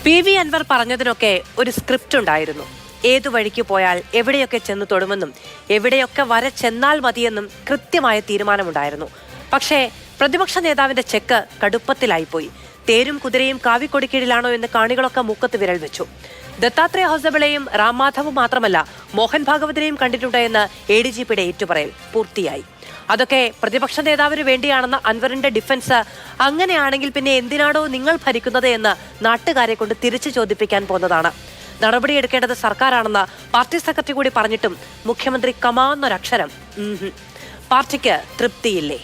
PV Anwar പറഞ്ഞതിനൊക്കെ ഒരു script ഉണ്ടായിരുന്നു. ഏതു വഴിക്ക് പോയാൽ എവിടെയൊക്കെ ചെന്ന് തൊടുമെന്നും എവിടെയൊക്കെ വരെ ചെന്നാൽ മതിയെന്നും കൃത്യമായ തീരുമാനമുണ്ടായിരുന്നു. പക്ഷേ പ്രതിപക്ഷ നേതാവിന്റെ ചെക്ക് കടുപ്പത്തിലായിപ്പോയി. തേരും കുതിരയും കാവിക്കൊടിക്കീഴിലാണോ എന്ന് കാണികളൊക്കെ മൂക്കത്ത് വിരൽ വെച്ചു. ദത്താത്രേയ ഹൊസബളെയും റാം മാധവും മാത്രമല്ല മോഹൻ ഭാഗവതിനെയും കണ്ടിട്ടുണ്ട് എന്ന് ADGPയുടെ ഏറ്റുപറയൽ പൂർത്തിയായി. അതൊക്കെ പ്രതിപക്ഷ നേതാവിന് വേണ്ടിയാണെന്ന അൻവറിന്റെ ഡിഫൻസ്. അങ്ങനെയാണെങ്കിൽ പിന്നെ എന്തിനാണോ നിങ്ങൾ ഭരിക്കുന്നത് എന്ന് നാട്ടുകാരെ കൊണ്ട് തിരിച്ചു ചോദിപ്പിക്കാൻ പോകുന്നതാണ്. നടപടിയെടുക്കേണ്ടത് സർക്കാരാണെന്ന് പാർട്ടി സെക്രട്ടറി കൂടി പറഞ്ഞിട്ടും മുഖ്യമന്ത്രി കമാന്നൊരക്ഷരം പാർട്ടിക്ക് തൃപ്തിയില്ലേ?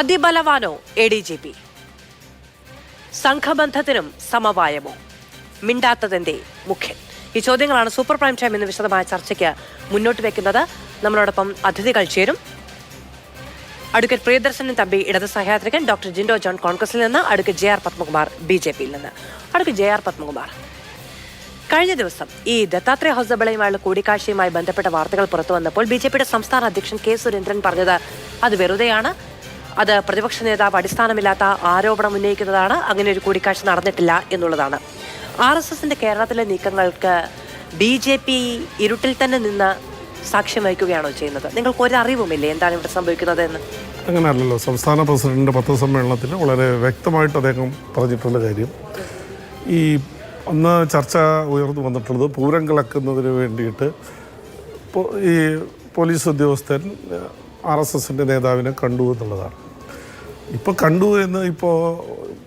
അതിബലവാനോ ADGP? സംഘബന്ധത്തിനും സമവായമോ? മിണ്ടാത്തതെന്തേ മുഖ്യൻ? ഈ ചോദ്യങ്ങളാണ് സൂപ്പർ പ്രൈം ടൈം എന്ന വിശദമായ ചർച്ചയ്ക്ക് മുന്നോട്ട് വെക്കുന്നത്. നമ്മളോടൊപ്പം അതിഥികൾ ചേരും. അഡ്വക്കേറ്റ് പ്രിയദർശൻ തമ്പി ഇടത് സഹയാത്രികൻ, ഡോക്ടർ ജിൻഡോ ജോൺ കോൺഗ്രസിൽ നിന്ന്, അഡ്വക്കേറ്റ് JR പത്മകുമാർ BJPയിൽ നിന്ന്. അഡ്വക്കേറ്റ് JR പത്മകുമാർ, കഴിഞ്ഞ ദിവസം ഈ ദത്താത്രേയ ഹൊസബളയുമായുള്ള കൂടിക്കാഴ്ചയുമായി ബന്ധപ്പെട്ട വാർത്തകൾ പുറത്തു വന്നപ്പോൾ BJPയുടെ സംസ്ഥാന അധ്യക്ഷൻ K സുരേന്ദ്രൻ പറഞ്ഞത് അത് വെറുതെയാണ്, അത് പ്രതിപക്ഷ നേതാവ് അടിസ്ഥാനമില്ലാത്ത ആരോപണം ഉന്നയിക്കുന്നതാണ്, അങ്ങനെ ഒരു കൂടിക്കാഴ്ച നടന്നിട്ടില്ല എന്നുള്ളതാണ്. RSSന്റെ കേരളത്തിലെ നീക്കങ്ങൾക്ക് BJP ഇരുട്ടിൽ തന്നെ നിന്ന് സാക്ഷ്യം വഹിക്കുകയാണോ ചെയ്യുന്നത്? നിങ്ങൾക്ക് ഒരറിവുമില്ലേ എന്താണ് ഇവിടെ സംഭവിക്കുന്നത് എന്ന്? അങ്ങനെയല്ലല്ലോ. സംസ്ഥാന പ്രസിഡന്റിന്റെ പത്രസമ്മേളനത്തിൽ വളരെ വ്യക്തമായിട്ട് അദ്ദേഹം പറഞ്ഞിട്ടുള്ള കാര്യം, ഈ അന്ന് ചർച്ച ഉയർന്നു വന്നിട്ടുള്ളത് പൂരം കലക്കുന്നതിന് വേണ്ടിയിട്ട് ഈ പോലീസ് ഉദ്യോഗസ്ഥൻ RSSന്റെ നേതാവിനെ കണ്ടു എന്നുള്ളതാണ്. ഇപ്പോൾ കണ്ടു എന്ന് ഇപ്പോൾ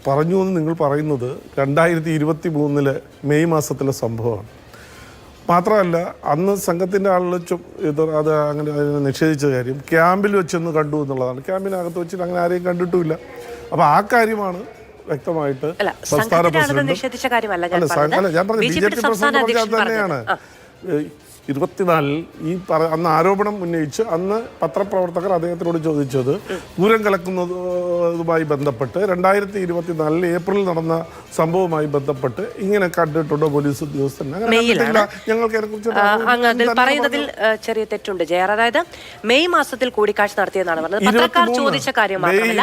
പറഞ്ഞു എന്ന് നിങ്ങൾ പറയുന്നത് 2023 മെയ് മാസത്തിലെ സംഭവമാണ്. മാത്രമല്ല അന്ന് സംഘത്തിൻ്റെ ആളുകൾ അത് അങ്ങനെ നിഷേധിച്ച കാര്യം ക്യാമ്പിൽ വെച്ചൊന്ന് കണ്ടു എന്നുള്ളതാണ്. ക്യാമ്പിനകത്ത് വെച്ചിട്ട് അങ്ങനെ ആരെയും കണ്ടിട്ടുമില്ല. അപ്പോൾ ആ കാര്യമാണ് വ്യക്തമായിട്ട് സംസ്ഥാന പ്രസിഡന്റ് ഞാൻ പറഞ്ഞു BJP പ്രസിഡന്റ് പറഞ്ഞാൽ തന്നെയാണ് 24 ഈ അന്ന് ആരോപണം ഉന്നയിച്ച് അന്ന് പത്രപ്രവർത്തകർ അദ്ദേഹത്തിനോട് ചോദിച്ചത് പൂരം കലക്കുന്നതുമായി ബന്ധപ്പെട്ട് 2024 ഏപ്രിൽ നടന്ന സംഭവവുമായി ബന്ധപ്പെട്ട് ഇങ്ങനെ കണ്ടിട്ടുണ്ടോ പോലീസ് ഉദ്യോഗസ്ഥൻ? ഞങ്ങൾക്ക് അതിനെക്കുറിച്ച് പറയുന്നതിൽ ചെറിയ തെറ്റുണ്ട് ജയർ. അതായത് മെയ് മാസത്തിൽ കൂടിക്കാഴ്ച നടത്തിയെന്നാണ് പറഞ്ഞത്. പത്രക്കാർ ചോദിച്ച കാര്യം മാത്രമല്ല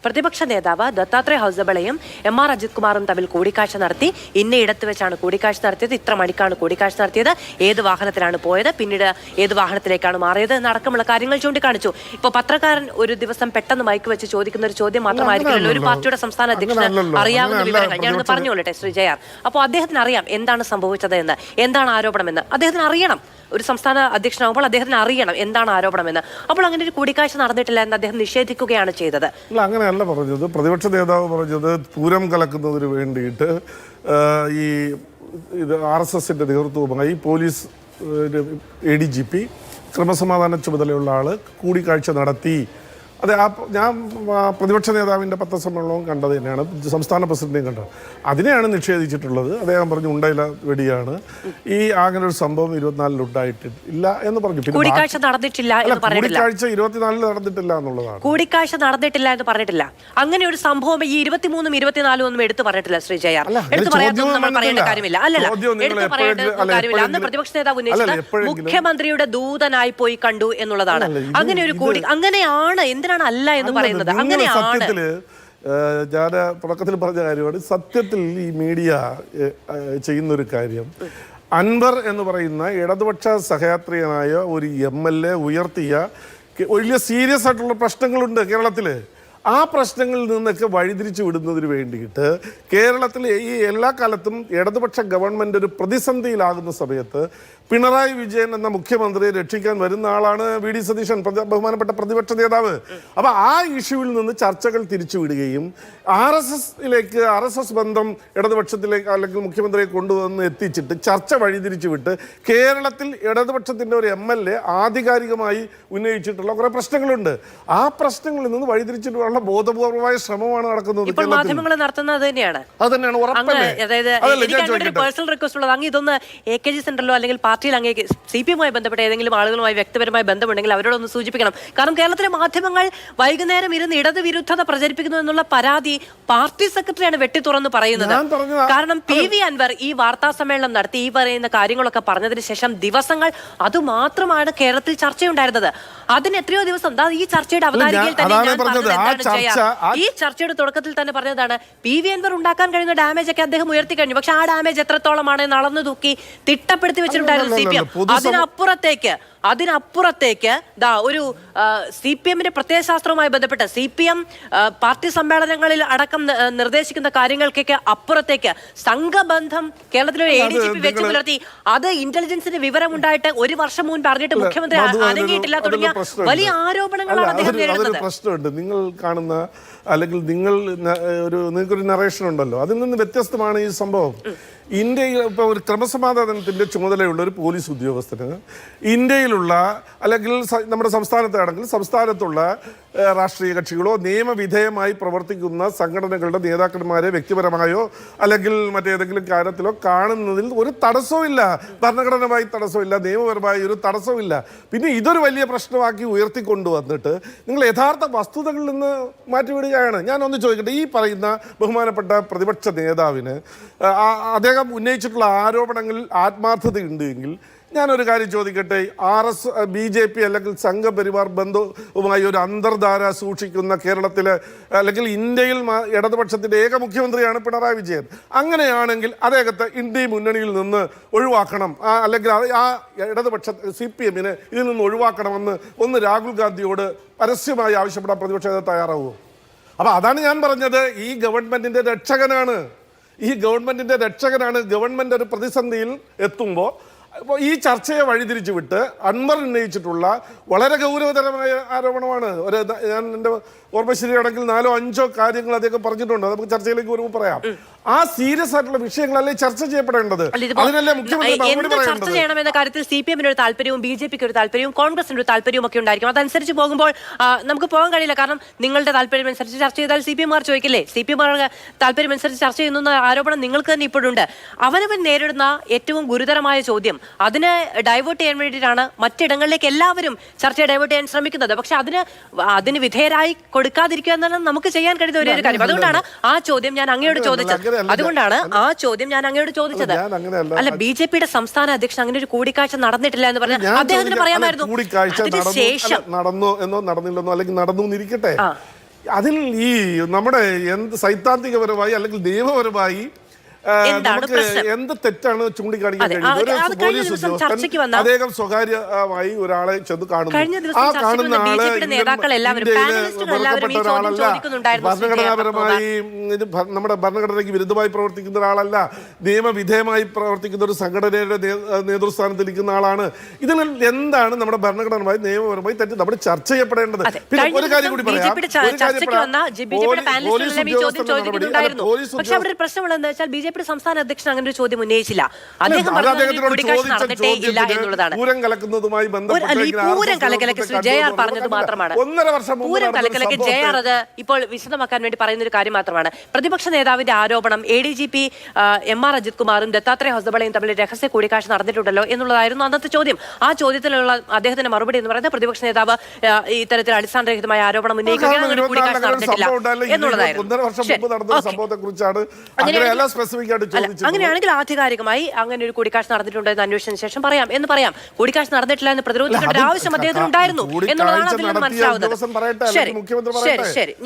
പ്രതിപക്ഷ നേതാവ് ദത്താത്രേയ ഹൊസബളയും MR അജിത് കുമാറും തമ്മിൽ കൂടിക്കാഴ്ച നടത്തി. ഇടത്ത് വെച്ചാണ് കൂടിക്കാഴ്ച നടത്തിയത്, ഇത്ര മണിക്കാണ് കൂടിക്കാഴ്ച നടത്തിയത്, ഏത് വാഹനത്തിലാണ് പോയത്, പിന്നീട് ഏത് വാഹനത്തിലേക്കാണ് മാറിയത് എന്നടക്കമുള്ള കാര്യങ്ങൾ ചൂണ്ടിക്കാണിച്ചു. ഇപ്പൊ പത്രക്കാരൻ ഒരു ദിവസം പെട്ടെന്ന് മൈക്ക് വെച്ച് ചോദിക്കുന്ന ഒരു ചോദ്യം മാത്രമായിരിക്കില്ലല്ലോ ഒരു പാർട്ടിയുടെ സംസ്ഥാന അധ്യക്ഷന് അറിയാവുന്ന വിവരങ്ങൾ. ഞാനൊന്ന് പറഞ്ഞോളട്ടെ ശ്രീ JR. അപ്പോൾ അദ്ദേഹത്തിന് അറിയാം എന്താണ് സംഭവിച്ചത് എന്ന്, എന്താണ് ആരോപണമെന്ന് അദ്ദേഹത്തിന് അറിയണം. ഒരു സംസ്ഥാന അധ്യക്ഷനാകുമ്പോൾ അദ്ദേഹത്തിന് അറിയണം എന്താണ് ആരോപണമെന്ന്. അപ്പോൾ അങ്ങനെ ഒരു കൂടിക്കാഴ്ച നടന്നിട്ടില്ല എന്ന് അദ്ദേഹം നിഷേധിക്കുകയാണ് ചെയ്തത്. അങ്ങനെയല്ല പറഞ്ഞത്. പ്രതിപക്ഷ നേതാവ് പറഞ്ഞത് പൂരം കലക്കുന്നതിന് വേണ്ടിയിട്ട് ഈ RSSന്റെ നേതൃത്വവുമായി പോലീസ് ADGP ക്രമസമാധാന ചുമതലയുള്ള ആള് കൂടിക്കാഴ്ച നടത്തി. അതെ, ഞാൻ പ്രതിപക്ഷ നേതാവിൻ്റെ പത്രസമ്മേളനവും കണ്ടത് തന്നെയാണ്, സംസ്ഥാന പ്രസിഡന്റിനെയും കണ്ടത്. അതിനെയാണ് നിഷേധിച്ചിട്ടുള്ളത്. അദ്ദേഹം പറഞ്ഞു ഉണ്ടയില്ല വെടിയാണ്, ഈ അങ്ങനെ ഒരു സംഭവം 24 ഉണ്ടായിട്ടില്ല എന്ന് പറഞ്ഞു. കൂടിക്കാഴ്ച നടന്നിട്ടില്ല എന്ന് പറഞ്ഞിട്ടില്ല. കൂടിക്കാഴ്ച 24 നടന്നിട്ടില്ല എന്നുള്ളതാണ്. കൂടിക്കാഴ്ച നടന്നിട്ടില്ല എന്ന് പറഞ്ഞിട്ടില്ല. അങ്ങനെ ഒരു സംഭവം ഈ 23 24 ഒന്നും എടുത്തു പറഞ്ഞിട്ടില്ല ശ്രീ JR. എടുത്തു പറയാത്തൊന്നും നമ്മൾ പറയേണ്ട കാര്യമില്ല. എടുത്തു പറയേണ്ട കാര്യമില്ല. അന്ന് പ്രതിപക്ഷ നേതാവ് ഉന്നയിച്ചത് മുഖ്യമന്ത്രിയുടെ ദൂതനായി പോയി കണ്ടു എന്നുള്ളതാണ്. അങ്ങനെ ഒരു അങ്ങനെയാണ് എന്തിനാണ് അല്ല എന്ന് പറയുന്നത്? സത്യത്തില് ഞാൻ തുടക്കത്തിൽ പറഞ്ഞ കാര്യമാണ്. സത്യത്തിൽ ഈ മീഡിയ ചെയ്യുന്നൊരു കാര്യം, അൻവർ എന്ന് പറയുന്ന ഇടതുപക്ഷ സഹയാത്രികനായ ഒരു MLA ഉയർത്തിയ വലിയ സീരിയസ് ആയിട്ടുള്ള പ്രശ്നങ്ങളുണ്ട് കേരളത്തില്. ആ പ്രശ്നങ്ങളിൽ നിന്നൊക്കെ വഴിതിരിച്ചു വിടുന്നതിന് വേണ്ടിയിട്ട് കേരളത്തിലെ ഈ എല്ലാ കാലത്തും ഇടതുപക്ഷ ഗവൺമെൻറ് ഒരു പ്രതിസന്ധിയിലാകുന്ന സമയത്ത് പിണറായി വിജയൻ എന്ന മുഖ്യമന്ത്രിയെ രക്ഷിക്കാൻ വരുന്ന ആളാണ് VD സതീശൻ, ബഹുമാനപ്പെട്ട പ്രതിപക്ഷ നേതാവ്. അപ്പോൾ ആ ഇഷ്യൂവിൽ നിന്ന് ചർച്ചകൾ തിരിച്ചുവിടുകയും RSS ബന്ധം ഇടതുപക്ഷത്തിലേക്ക് അല്ലെങ്കിൽ മുഖ്യമന്ത്രിയെ കൊണ്ടുവന്ന് എത്തിച്ചിട്ട് ചർച്ച വഴിതിരിച്ചു വിട്ട് കേരളത്തിൽ ഇടതുപക്ഷത്തിൻ്റെ ഒരു MLA ആധികാരികമായി ഉന്നയിച്ചിട്ടുള്ള കുറേ പ്രശ്നങ്ങളുണ്ട്. ആ പ്രശ്നങ്ങളിൽ നിന്ന് വഴിതിരിച്ചിട്ടുള്ള ഉണ്ടാക്കാനുള്ള ബോധപൂർവമായ ശ്രമമാണ് നടക്കുന്നത്. ഇപ്പോൾ മാധ്യമങ്ങൾ നടത്തുന്നത് അത് തന്നെയാണ്. അത് തന്നെയാണ് ഉറപ്പല്ലേ? അതായത് എനിക്ക് പേഴ്സണൽ റിക്വസ്റ്റ് ഉള്ളത്, അങ്ങ് ഇതൊന്ന് AKG സെന്ററിലോ അല്ലെങ്കിൽ പാർട്ടിയിൽ അങ്ങ് CPM-മായി ബന്ധപ്പെട്ട ഏതെങ്കിലും ആളുകളുമായി വ്യക്തിപരമായ ബന്ധമുണ്ടെങ്കിൽ അവരോടൊന്ന് സൂചിപ്പിക്കണം. കാരണം കേരളത്തിലെ മാധ്യമങ്ങൾ വൈകുന്നേരം ഇരുന്ന് ഇടതുവിരുദ്ധത പ്രചരിപ്പിക്കുന്നു എന്നുള്ള പരാതി പാർട്ടി സെക്രട്ടറിയാണ് വെട്ടി തുറന്ന് പറയുന്നത്. കാരണം PV അൻവർ ഈ വാർത്താ സമ്മേളനം നടത്തി ഈ പറയുന്ന കാര്യങ്ങളൊക്കെ പറഞ്ഞതിന് ശേഷം ദിവസങ്ങൾ അതുമാത്രമാണ് കേരളത്തിൽ ചർച്ചയുണ്ടായിരുന്നത്. അതിന് എത്രയോ ദിവസം ഈ ചർച്ചയുടെ അവതാരികയിൽ തന്നെ ഈ ചർച്ചയുടെ തുടക്കത്തിൽ തന്നെ പറഞ്ഞതാണ് PV അൻവർ ഉണ്ടാക്കാൻ കഴിയുന്ന ഡാമേജ് ഒക്കെ അദ്ദേഹം ഉയർത്തി കഴിഞ്ഞു. പക്ഷെ ആ ഡാമേജ് എത്രത്തോളമാണ് അളന്നു തൂക്കി തിട്ടപ്പെടുത്തി വെച്ചിട്ടുണ്ടായിരുന്നു CPM. അതിനപ്പുറത്തേക്ക് ഒരു CPM-ന്റെ പ്രത്യയശാസ്ത്രവുമായി ബന്ധപ്പെട്ട് CPM പാർട്ടി സമ്മേളനങ്ങളിൽ അടക്കം നിർദ്ദേശിക്കുന്ന കാര്യങ്ങൾക്കൊക്കെ അപ്പുറത്തേക്ക് സംഘബന്ധം കേരളത്തിലെ ADGP വെച്ച് പുലർത്തി. അത് ഇന്റലിജൻസിന് വിവരമുണ്ടായിട്ട് ഒരു വർഷം മുൻപ് അറിഞ്ഞിട്ട് മുഖ്യമന്ത്രി അനങ്ങിയിട്ടില്ല തുടങ്ങിയ വലിയ ആരോപണങ്ങളാണ് അദ്ദേഹം നേരിടുന്നത്. പ്രശ്നമുണ്ട്. നിങ്ങൾ കാണുന്ന അല്ലെങ്കിൽ നിങ്ങൾക്കൊരു നറേഷൻ ഉണ്ടല്ലോ, അതിൽ നിന്ന് വ്യത്യസ്തമാണ് ഈ സംഭവം. ഇന്ത്യയിൽ ഇപ്പോൾ ഒരു ക്രമസമാധാനത്തിൻ്റെ ചുമതലയുള്ള ഒരു പോലീസ് ഉദ്യോഗസ്ഥന് ഇന്ത്യയിലുള്ള അല്ലെങ്കിൽ നമ്മുടെ സംസ്ഥാനത്താണെങ്കിൽ സംസ്ഥാനത്തുള്ള രാഷ്ട്രീയ കക്ഷികളോ നിയമവിധേയമായി പ്രവർത്തിക്കുന്ന സംഘടനകളുടെ നേതാക്കന്മാരെ വ്യക്തിപരമായോ അല്ലെങ്കിൽ മറ്റേതെങ്കിലും കാര്യത്തിലോ കാണുന്നതിൽ ഒരു തടസ്സവുമില്ല. ഭരണഘടനമായി തടസ്സമില്ല, നിയമപരമായി ഒരു തടസ്സമില്ല. പിന്നെ ഇതൊരു വലിയ പ്രശ്നമാക്കി ഉയർത്തിക്കൊണ്ടുവന്നിട്ട് നിങ്ങൾ യഥാർത്ഥ വസ്തുതകളിൽ നിന്ന് മാറ്റിവിടുകയാണ്. ഞാനൊന്ന് ചോദിക്കട്ടെ, ഈ പറയുന്ന ബഹുമാനപ്പെട്ട പ്രതിപക്ഷ നേതാവിന് അദ്ദേഹം ഉന്നയിച്ചിട്ടുള്ള ആരോപണങ്ങളിൽ ആത്മാർത്ഥതയുണ്ട് എങ്കിൽ ഞാനൊരു കാര്യം ചോദിക്കട്ടെ, BJP അല്ലെങ്കിൽ സംഘപരിവാർ ബന്ധവുമായി ഒരു അന്തർധാര സൂക്ഷിക്കുന്ന കേരളത്തിലെ അല്ലെങ്കിൽ ഇന്ത്യയിൽ ഇടതുപക്ഷത്തിൻ്റെ ഏക മുഖ്യമന്ത്രിയാണ് പിണറായി വിജയൻ. അങ്ങനെയാണെങ്കിൽ അദ്ദേഹത്തെ ഇന്ത്യ മുന്നണിയിൽ നിന്ന് ഒഴിവാക്കണം, അല്ലെങ്കിൽ ആ ഇടതുപക്ഷ CPM-നെ ഇതിൽ നിന്ന് ഒഴിവാക്കണമെന്ന് ഒന്ന് രാഹുൽ ഗാന്ധിയോട് പരസ്യമായി ആവശ്യപ്പെടാൻ പ്രതിപക്ഷ നേതാവ് തയ്യാറാവുമോ? അപ്പോൾ അതാണ് ഞാൻ പറഞ്ഞത്, ഈ ഗവൺമെൻറ്റിൻ്റെ രക്ഷകനാണ്. ഗവൺമെൻറ് ഒരു പ്രതിസന്ധിയിൽ എത്തുമ്പോൾ അപ്പോൾ ഈ ചർച്ചയെ വഴിതിരിച്ചു വിട്ട് അൻവർ ഉന്നയിച്ചിട്ടുള്ള വളരെ ഗൗരവതരമായ ആരോപണമാണ്. ഞാൻ എൻ്റെ ഓർമ്മ ശരിയാണെങ്കിൽ 4 or 5 കാര്യങ്ങൾ അദ്ദേഹം പറഞ്ഞിട്ടുണ്ട്. നമുക്ക് ചർച്ചയിലേക്ക് വരുമ്പോൾ പറയാം. ആ സീരിയസ് ആയിട്ടുള്ള വിഷയങ്ങളല്ലേ ചർച്ച ചെയ്യപ്പെടേണ്ടത്. അതിനല്ലേ മുഖ്യമന്ത്രി ചർച്ച ചെയ്യണമെന്ന കാര്യത്തിൽ CPM-ന് ഒരു താല്പര്യവും BJP-ക്ക് ഒരു താല്പര്യവും കോൺഗ്രസിന് ഒരു താല്പര്യവും ഒക്കെ ഉണ്ടായിരിക്കും. അതനുസരിച്ച് പോകുമ്പോൾ നമുക്ക് പോകാൻ കഴിയില്ല. കാരണം നിങ്ങളുടെ താല്പര്യം അനുസരിച്ച് ചർച്ച ചെയ്താൽ CPM-മാർ ചോദിക്കില്ലേ, CPM-മാർ താല്പര്യം അനുസരിച്ച് ചർച്ച ചെയ്യുന്ന ആരോപണം നിങ്ങൾക്ക് തന്നെ ഇപ്പോഴുണ്ട്. അവനവൻ നേരിടുന്ന ഏറ്റവും ഗുരുതരമായ ചോദ്യം, അതിനെ ഡൈവേർട്ട് ചെയ്യാൻ വേണ്ടിയിട്ടാണ് മറ്റിടങ്ങളിലേക്ക് എല്ലാവരും ചർച്ചയെ ഡൈവേർട്ട് ചെയ്യാൻ ശ്രമിക്കുന്നത്. പക്ഷെ അതിന് വിധേയരായി കൊടുക്കാതിരിക്കുക എന്നാണ് നമുക്ക് ചെയ്യാൻ കഴിയുന്ന ഒരു കാര്യം. അതുകൊണ്ടാണ് ആ ചോദ്യം ഞാൻ അങ്ങയോട് ചോദിച്ചത്. അല്ല, BJP-യുടെ സംസ്ഥാന അധ്യക്ഷൻ അങ്ങനെ ഒരു കൂടിക്കാഴ്ച നടന്നിട്ടില്ല എന്ന് പറഞ്ഞാൽ അദ്ദേഹത്തിന് പറയാമായിരുന്നു. നടന്നോ എന്നോ നടന്നില്ലെന്നോ അല്ലെങ്കിൽ നടന്നു എന്നിരിക്കട്ടെ, അതിൽ ഈ നമ്മുടെ സൈദ്ധാന്തികപരമായി അല്ലെങ്കിൽ നിയമപരമായി എന്ത് തെറ്റാണ് ചൂണ്ടിക്കാണിക്കാൻ കഴിയുന്നത്? പോലീസ് ഉദ്യോഗസ്ഥൻ അദ്ദേഹം സ്വകാര്യമായി ഒരാളെ ചെന്ന് കാണുന്നു. ആ കാണുന്ന ആള് വെറുക്കപ്പെട്ട ഒരാളല്ല, ഭരണഘടനാപരമായി നമ്മുടെ ഭരണഘടനയ്ക്ക് വിരുദ്ധമായി പ്രവർത്തിക്കുന്ന ഒരാളല്ല, നിയമവിധേയമായി പ്രവർത്തിക്കുന്ന ഒരു സംഘടനയുടെ നേതൃസ്ഥാനത്തിരിക്കുന്ന ആളാണ്. ഇതിൽ എന്താണ് നമ്മുടെ ഭരണഘടനമായി നിയമപരമായി തെറ്റ് നമ്മൾ ചർച്ച ചെയ്യപ്പെടേണ്ടത്? പിന്നെ ഒരു കാര്യം കൂടി പറയാം. BJP സംസ്ഥാന അധ്യക്ഷൻ അങ്ങനെ ഒരു ചോദ്യം ഉന്നയിച്ചില്ല. അദ്ദേഹം നടന്നിട്ടേ ഇല്ല എന്നുള്ളതാണ്. പൂരം കലക്കുന്നതുമായി പൂരം കലക്കലക്ക് JR പറഞ്ഞത് മാത്രമാണ്. പൂരം കലക്കലക്ക് JR അത് ഇപ്പോൾ വിശദമാക്കാൻ വേണ്ടി പറയുന്ന ഒരു കാര്യം മാത്രമാണ്. പ്രതിപക്ഷ നേതാവിന്റെ ആരോപണം ADGP MR അജിത് കുമാറും ദത്താത്രേയ ഹൊസബളയും തമ്മിൽ രഹസ്യ കൂടിക്കാഴ്ച നടന്നിട്ടുണ്ടല്ലോ എന്നുള്ളതായിരുന്നു അന്നത്തെ ചോദ്യം. ആ ചോദ്യത്തിലുള്ള അദ്ദേഹത്തിന്റെ മറുപടി എന്ന് പറയുന്നത് പ്രതിപക്ഷ നേതാവ് ഇത്തരത്തിൽ അടിസ്ഥാനരഹിതമായ ആരോപണം ഉന്നയിക്കുകയാണ്, കൂടിക്കാഴ്ച നടന്നിട്ടില്ല എന്നുള്ളതായിരുന്നു. അങ്ങനെയാണെങ്കിൽ ആധികാരികമായി അങ്ങനെ ഒരു കൂടിക്കാഴ്ച നടന്നിട്ടുണ്ടെന്ന് അന്വേഷിച്ചതിന് ശേഷം പറയാം. കൂടിക്കാഴ്ച നടന്നിട്ടില്ല എന്ന് പ്രതിരോധിക്കേണ്ട ഒരു ആവശ്യം അദ്ദേഹത്തിന് ഉണ്ടായിരുന്നു എന്നുള്ളതാണ് അതിൽ നിന്ന് മനസ്സിലാവുന്നത്. ശരി,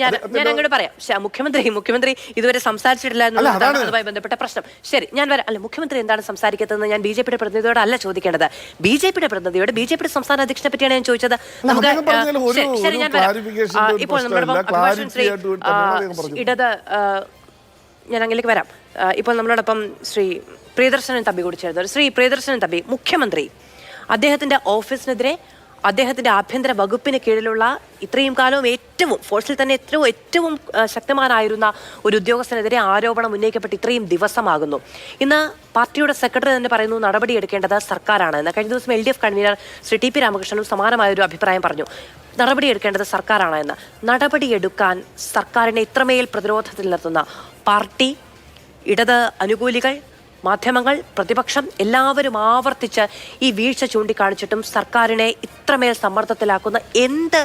ഞാൻ അങ്ങോട്ട് പറയാം. മുഖ്യമന്ത്രി ഇതുവരെ സംസാരിച്ചിട്ടില്ല എന്നുള്ളതാണ് അതുമായി ബന്ധപ്പെട്ട പ്രശ്നം. ശരി, ഞാൻ വരാം. അല്ല, മുഖ്യമന്ത്രി എന്താണ് സംസാരിക്കുന്നതെന്ന് ഞാൻ BJP-യുടെ പ്രതിനിധിയോട് അല്ല ചോദിക്കേണ്ടത്. BJP-യുടെ പ്രതിനിധിയോട് BJP-യുടെ സംസ്ഥാന അധ്യക്ഷനെ പറ്റിയാണ് ഞാൻ ചോദിച്ചത്. ശരി, ഞാൻ വരാം. ഇപ്പോൾ ഞാൻ അങ്ങനെയൊക്കെ വരാം. ഇപ്പോൾ നമ്മളോടൊപ്പം ശ്രീ പ്രിയദർശനൻ തമ്പി കൂടി ചേർന്നത്. ശ്രീ പ്രിയദർശനൻ തമ്പി, മുഖ്യമന്ത്രി അദ്ദേഹത്തിന്റെ ഓഫീസിനെതിരെ അദ്ദേഹത്തിന്റെ ആഭ്യന്തര വകുപ്പിന് കീഴിലുള്ള ഇത്രയും കാലവും ഏറ്റവും ഫോഴ്സിൽ തന്നെ ഏറ്റവും ശക്തമാനായിരുന്ന ഒരു ഉദ്യോഗസ്ഥനെതിരെ ആരോപണം ഉന്നയിക്കപ്പെട്ട് ഇത്രയും ദിവസമാകുന്നു. ഇന്ന് പാർട്ടിയുടെ സെക്രട്ടറി തന്നെ പറയുന്നു നടപടിയെടുക്കേണ്ടത് സർക്കാരാണ് എന്ന്. കഴിഞ്ഞ ദിവസം LDF കൺവീനർ ശ്രീ TP രാമകൃഷ്ണനും സമാനമായ ഒരു അഭിപ്രായം പറഞ്ഞു. നടപടിയെടുക്കേണ്ടത് സർക്കാരാണ് എന്ന്. നടപടിയെടുക്കാൻ സർക്കാരിനെ ഇത്രമേൽ പ്രതിരോധത്തിൽ നിർത്തുന്ന പാർട്ടി, ഇടത് അനുകൂലികൾ, മാധ്യമങ്ങൾ, പ്രതിപക്ഷം എല്ലാവരും ആവർത്തിച്ച് ഈ വീഴ്ച ചൂണ്ടിക്കാണിച്ചിട്ടും സർക്കാരിനെ ഇത്രമേൽ സമ്മർദ്ദത്തിലാക്കുന്ന എന്ത്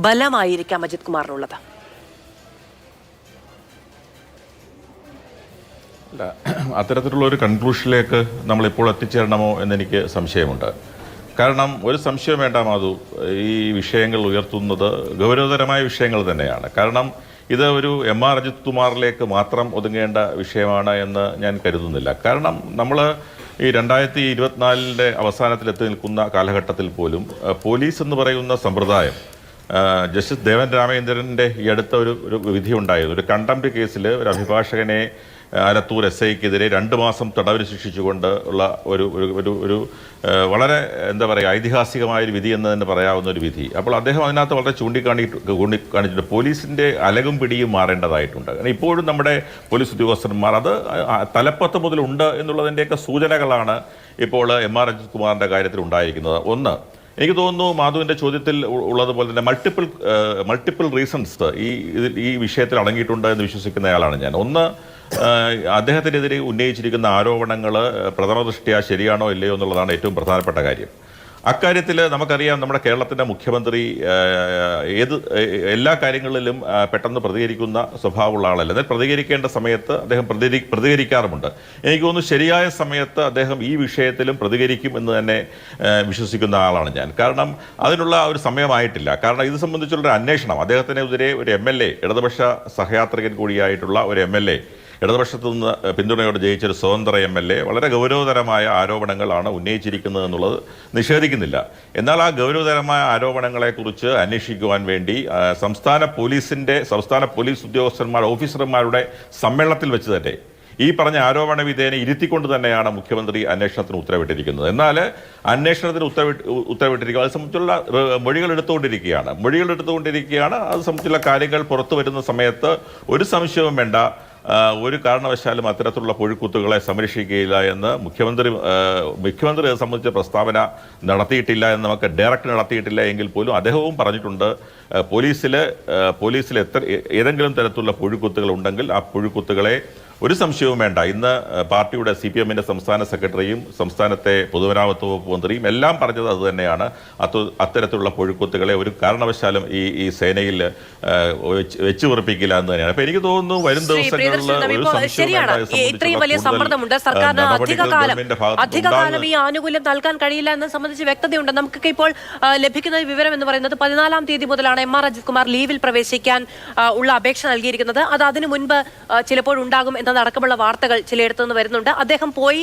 ബലമായിരിക്കാം അജിത് കുമാറിനുള്ളത്? അല്ല, അത്തരത്തിലുള്ള ഒരു കൺക്ലൂഷനിലേക്ക് നമ്മളിപ്പോൾ എത്തിച്ചേരണമോ എന്നെനിക്ക് സംശയമുണ്ട്. കാരണം ഒരു സംശയം വേണ്ട മാധു, ഈ വിഷയങ്ങൾ ഉയർത്തുന്നത് ഗൗരവതരമായ വിഷയങ്ങൾ തന്നെയാണ്. കാരണം ഇത് ഒരു MR അജിത് കുമാറിലേക്ക് മാത്രം ഒതുങ്ങേണ്ട വിഷയമാണ് എന്ന് ഞാൻ കരുതുന്നില്ല. കാരണം നമ്മൾ ഈ 2024 അവസാനത്തിലെത്തി നിൽക്കുന്ന കാലഘട്ടത്തിൽ പോലും പോലീസ് എന്ന് പറയുന്ന സമ്പ്രദായം, ജസ്റ്റിസ് ദേവൻ രാമേന്ദ്രൻ്റെ ഈ അടുത്ത ഒരു വിധി ഉണ്ടായത്, ഒരു കണ്ടംപ്റ്റ് കേസിൽ ഒരു അഭിഭാഷകനെ ആലത്തൂർ SIക്കെതിരെ 2 മാസം തടവിന് ശിക്ഷിച്ചുകൊണ്ട് ഉള്ള ഒരു വളരെ എന്താ പറയുക ഐതിഹാസികമായൊരു വിധി എന്ന് തന്നെ പറയാവുന്ന ഒരു വിധി. അപ്പോൾ അദ്ദേഹം അതിനകത്ത് വളരെ ചൂണ്ടിക്കാണിച്ചിട്ട് പോലീസിൻ്റെ അലകും പിടിയും മാറേണ്ടതായിട്ടുണ്ട്. കാരണം ഇപ്പോഴും നമ്മുടെ പോലീസ് ഉദ്യോഗസ്ഥന്മാർ അത് തലപ്പത്ത് മുതലുണ്ട് എന്നുള്ളതിൻ്റെയൊക്കെ സൂചനകളാണ് ഇപ്പോൾ MR അജിത് കുമാറിൻ്റെ കാര്യത്തിൽ ഉണ്ടായിരിക്കുന്നത്. ഒന്ന്, എനിക്ക് തോന്നുന്നു മാധുവിൻ്റെ ചോദ്യത്തിൽ ഉള്ളതുപോലെ തന്നെ മൾട്ടിപ്പിൾ റീസൺസ് ഈ വിഷയത്തിൽ അടങ്ങിയിട്ടുണ്ട് എന്ന് വിശ്വസിക്കുന്നയാളാണ് ഞാൻ. ഒന്ന്, അദ്ദേഹത്തിനെതിരെ ഉന്നയിച്ചിരിക്കുന്ന ആരോപണങ്ങൾ പ്രഥമ ദൃഷ്ട്യാ ശരിയാണോ ഇല്ലയോ എന്നുള്ളതാണ് ഏറ്റവും പ്രധാനപ്പെട്ട കാര്യം. അക്കാര്യത്തിൽ നമുക്കറിയാം, നമ്മുടെ കേരളത്തിൻ്റെ മുഖ്യമന്ത്രി എല്ലാ കാര്യങ്ങളിലും പെട്ടെന്ന് പ്രതികരിക്കുന്ന സ്വഭാവമുള്ള ആളല്ല. എന്നാൽ പ്രതികരിക്കേണ്ട സമയത്ത് അദ്ദേഹം പ്രതികരിക്കാറുമുണ്ട്. എനിക്ക് തോന്നുന്നു ശരിയായ സമയത്ത് അദ്ദേഹം ഈ വിഷയത്തിലും പ്രതികരിക്കും എന്ന് തന്നെ വിശ്വസിക്കുന്ന ആളാണ് ഞാൻ. കാരണം അതിനുള്ള ഒരു സമയമായിട്ടില്ല. കാരണം ഇത് സംബന്ധിച്ചുള്ളൊരു അന്വേഷണം, അദ്ദേഹത്തിനെതിരെ ഒരു MLA, ഇടതുപക്ഷ സഹയാത്രികൻ കൂടിയായിട്ടുള്ള ഒരു MLA, ഇടതുപക്ഷത്തു നിന്ന് പിന്തുണയോടെ ജയിച്ചൊരു സ്വതന്ത്ര MLA വളരെ ഗൗരവതരമായ ആരോപണങ്ങളാണ് ഉന്നയിച്ചിരിക്കുന്നത് എന്നുള്ളത് നിഷേധിക്കുന്നില്ല. എന്നാൽ ആ ഗൗരവതരമായ ആരോപണങ്ങളെക്കുറിച്ച് അന്വേഷിക്കുവാൻ വേണ്ടി സംസ്ഥാന പോലീസ് ഉദ്യോഗസ്ഥന്മാർ, ഓഫീസർമാരുടെ സമ്മേളനത്തിൽ വെച്ച് തന്നെ ഈ പറഞ്ഞ ആരോപണ വിധേയനെ ഇരുത്തിക്കൊണ്ട് തന്നെയാണ് മുഖ്യമന്ത്രി അന്വേഷണത്തിന് ഉത്തരവിട്ടിരിക്കുന്നത്. എന്നാൽ അന്വേഷണത്തിന് ഉത്തരവിട്ടിരിക്കുക അത് സംബന്ധിച്ചുള്ള മൊഴികൾ എടുത്തുകൊണ്ടിരിക്കുകയാണ്. അത് സംബന്ധിച്ചുള്ള കാര്യങ്ങൾ പുറത്തു വരുന്ന സമയത്ത് ഒരു സംശയവും വേണ്ട, ഒരു കാരണവശാലും അത്തരത്തിലുള്ള പുഴുക്കുത്തുകളെ സംരക്ഷിക്കുകയില്ല എന്ന് മുഖ്യമന്ത്രി അത് സംബന്ധിച്ച പ്രസ്താവന നടത്തിയിട്ടില്ല എന്ന് നമുക്ക് ഡയറക്റ്റ് നടത്തിയിട്ടില്ല എങ്കിൽ പോലും അദ്ദേഹവും പറഞ്ഞിട്ടുണ്ട്, പോലീസിൽ ഏതെങ്കിലും തരത്തിലുള്ള പുഴുക്കുത്തുകൾ ഉണ്ടെങ്കിൽ ആ പുഴുക്കുത്തുകളെ ഒരു സംശയവും വേണ്ട. ഇന്ന് പാർട്ടിയുടെ CPMന്റെ സംസ്ഥാന സെക്രട്ടറിയും സംസ്ഥാനത്തെ പൊതുമരാമത്ത് വകുപ്പ് മന്ത്രിയും എല്ലാം പറഞ്ഞത് അത് തന്നെയാണ്. അത്തരത്തിലുള്ള പുഴുക്കുത്തുകളെ ഒരു കാരണവശാലും ഈ സേനയിൽ വെച്ചു ഉറപ്പിക്കില്ല എന്ന് തന്നെയാണ്. അപ്പൊ എനിക്ക് തോന്നുന്നു വരും ദിവസങ്ങളിൽ ഇത്രയും വലിയ സമ്മർദ്ദമുണ്ട് സർക്കാരിന്, അധികകാലം ഈ ആനുകൂല്യം നൽകാൻ കഴിയില്ല എന്ന് സംബന്ധിച്ച് വ്യക്തതയുണ്ട്. നമുക്കൊക്കെ ഇപ്പോൾ ലഭിക്കുന്ന വിവരം എന്ന് പറയുന്നത് 14-ാം തീയതി മുതലാണ് MR അജിത് കുമാർ ലീവിൽ പ്രവേശിക്കാൻ ഉള്ള അപേക്ഷ നൽകിയിരിക്കുന്നത്. അത് അതിനു മുൻപ് ചിലപ്പോഴുണ്ടാകും എന്നതടക്കമുള്ള വാർത്തകൾ ചിലയിടത്തു നിന്ന് വരുന്നുണ്ട്. അദ്ദേഹം പോയി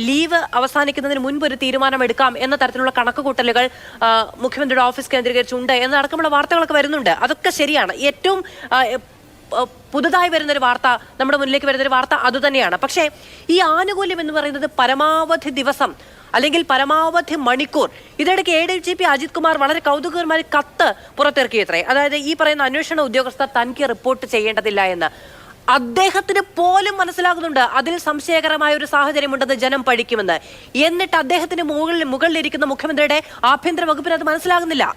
ലീവ് അവസാനിക്കുന്നതിന് മുൻപ് ഒരു തീരുമാനമെടുക്കാം എന്ന തരത്തിലുള്ള കണക്കുകൂട്ടലുകൾ മുഖ്യമന്ത്രിയുടെ ഓഫീസ് കേന്ദ്രീകരിച്ചുണ്ട് എന്നതടക്കമുള്ള വാർത്തകളൊക്കെ വരുന്നുണ്ട്. അതൊക്കെ ശരിയാണ്. ഏറ്റവും പുതുതായി വരുന്നൊരു വാർത്ത, നമ്മുടെ മുന്നിലേക്ക് വരുന്നൊരു വാർത്ത അതുതന്നെയാണ്. പക്ഷേ ഈ ആനുകൂല്യം എന്ന് പറയുന്നത് പരമാവധി ദിവസം അല്ലെങ്കിൽ പരമാവധി മണിക്കൂർ, ഇതിനിടയ്ക്ക് ADGP അജിത് കുമാർ വളരെ കൗതുകകരമായ കത്ത് പുറത്തിറക്കിയത്രേ. അതായത് ഈ പറയുന്ന അന്വേഷണ ഉദ്യോഗസ്ഥർ തനിക്ക് റിപ്പോർട്ട് ചെയ്യേണ്ടതില്ല എന്ന്. അദ്ദേഹത്തിന് പോലും മനസ്സിലാകുന്നുണ്ട് അതിൽ സംശയകരമായ ഒരു സാഹചര്യമുണ്ടെന്ന് ജനം പഠിക്കുമെന്ന്. എന്നിട്ട് അദ്ദേഹത്തിന് മുകളിലിരിക്കുന്ന മുഖ്യമന്ത്രിയുടെ ആഭ്യന്തര വകുപ്പിന് അത് മനസ്സിലാകുന്നില്ല.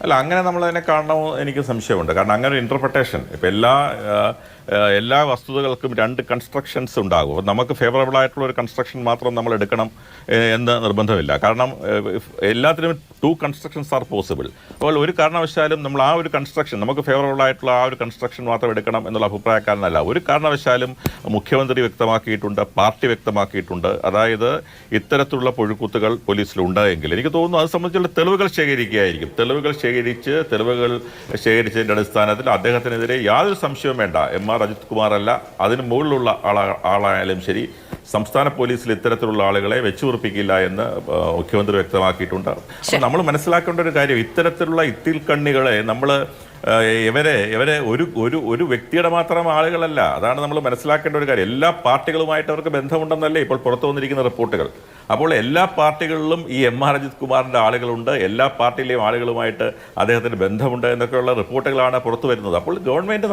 അല്ല, അങ്ങനെ നമ്മൾ അതിനെ കാണണമോ എനിക്ക് സംശയമുണ്ട്. കാരണം അങ്ങനെ ഒരു ഇൻ്റർപ്രിട്ടേഷൻ ഇപ്പം എല്ലാ വസ്തുതകൾക്കും 2 കൺസ്ട്രക്ഷൻസ് ഉണ്ടാകും. നമുക്ക് ഫേവറബിൾ ആയിട്ടുള്ള ഒരു കൺസ്ട്രക്ഷൻ മാത്രം നമ്മൾ എടുക്കണം എന്ന് നിർബന്ധമില്ല. കാരണം എല്ലാത്തിനും 2 കൺസ്ട്രക്ഷൻസ് ആർ പോസിബിൾ. അപ്പോൾ ഒരു കാരണവശാലും നമ്മൾ ആ ഒരു കൺസ്ട്രക്ഷൻ, നമുക്ക് ഫേവറബിൾ ആയിട്ടുള്ള ആ ഒരു കൺസ്ട്രക്ഷൻ മാത്രം എടുക്കണം എന്നുള്ള അഭിപ്രായക്കാരനല്ല. ഒരു കാരണവശാലും മുഖ്യമന്ത്രി വ്യക്തമാക്കിയിട്ടുണ്ട്, പാർട്ടി വ്യക്തമാക്കിയിട്ടുണ്ട്. അതായത് ഇത്തരത്തിലുള്ള പുഴുക്കുത്തുകൾ പോലീസിലുണ്ട് എങ്കിൽ എനിക്ക് തോന്നുന്നു അത് സംബന്ധിച്ചുള്ള തെളിവുകൾ ശേഖരിക്കുകയായിരിക്കും. തെളിവുകൾ ശേഖരിച്ചതിൻ്റെ അടിസ്ഥാനത്തിൽ അദ്ദേഹത്തിനെതിരെ യാതൊരു സംശയവും വേണ്ട, MR അജിത് കുമാർ അല്ല, അതിന് മുകളിലുള്ള ആളായാലും ശരി, സംസ്ഥാന പോലീസിൽ ഇത്തരത്തിലുള്ള ആളുകളെ വെച്ചുറപ്പിക്കില്ല എന്ന് മുഖ്യമന്ത്രി വ്യക്തമാക്കിയിട്ടുണ്ട്. നമ്മൾ മനസ്സിലാക്കേണ്ട ഒരു കാര്യം, ഇത്തരത്തിലുള്ള ഇത്തിൽക്കണ്ണികളെ നമ്മൾ ഇവരെ ഒരു വ്യക്തിയുടെ മാത്രം ആളുകളല്ല. അതാണ് നമ്മൾ മനസ്സിലാക്കേണ്ട ഒരു കാര്യം. എല്ലാ പാർട്ടികളുമായിട്ട് അവർക്ക് ബന്ധമുണ്ടെന്നല്ലേ ഇപ്പോൾ പുറത്തു വന്നിരിക്കുന്ന റിപ്പോർട്ടുകൾ. അപ്പോൾ എല്ലാ പാർട്ടികളിലും ഈ എം.ആർ. അജിത് കുമാറിൻ്റെ ആളുകളുണ്ട്, എല്ലാ പാർട്ടിയിലെയും ആളുകളുമായിട്ട് അദ്ദേഹത്തിന് ബന്ധമുണ്ട് എന്നൊക്കെയുള്ള റിപ്പോർട്ടുകളാണ് പുറത്തു വരുന്നത്. അപ്പോൾ ഗവൺമെന്റ്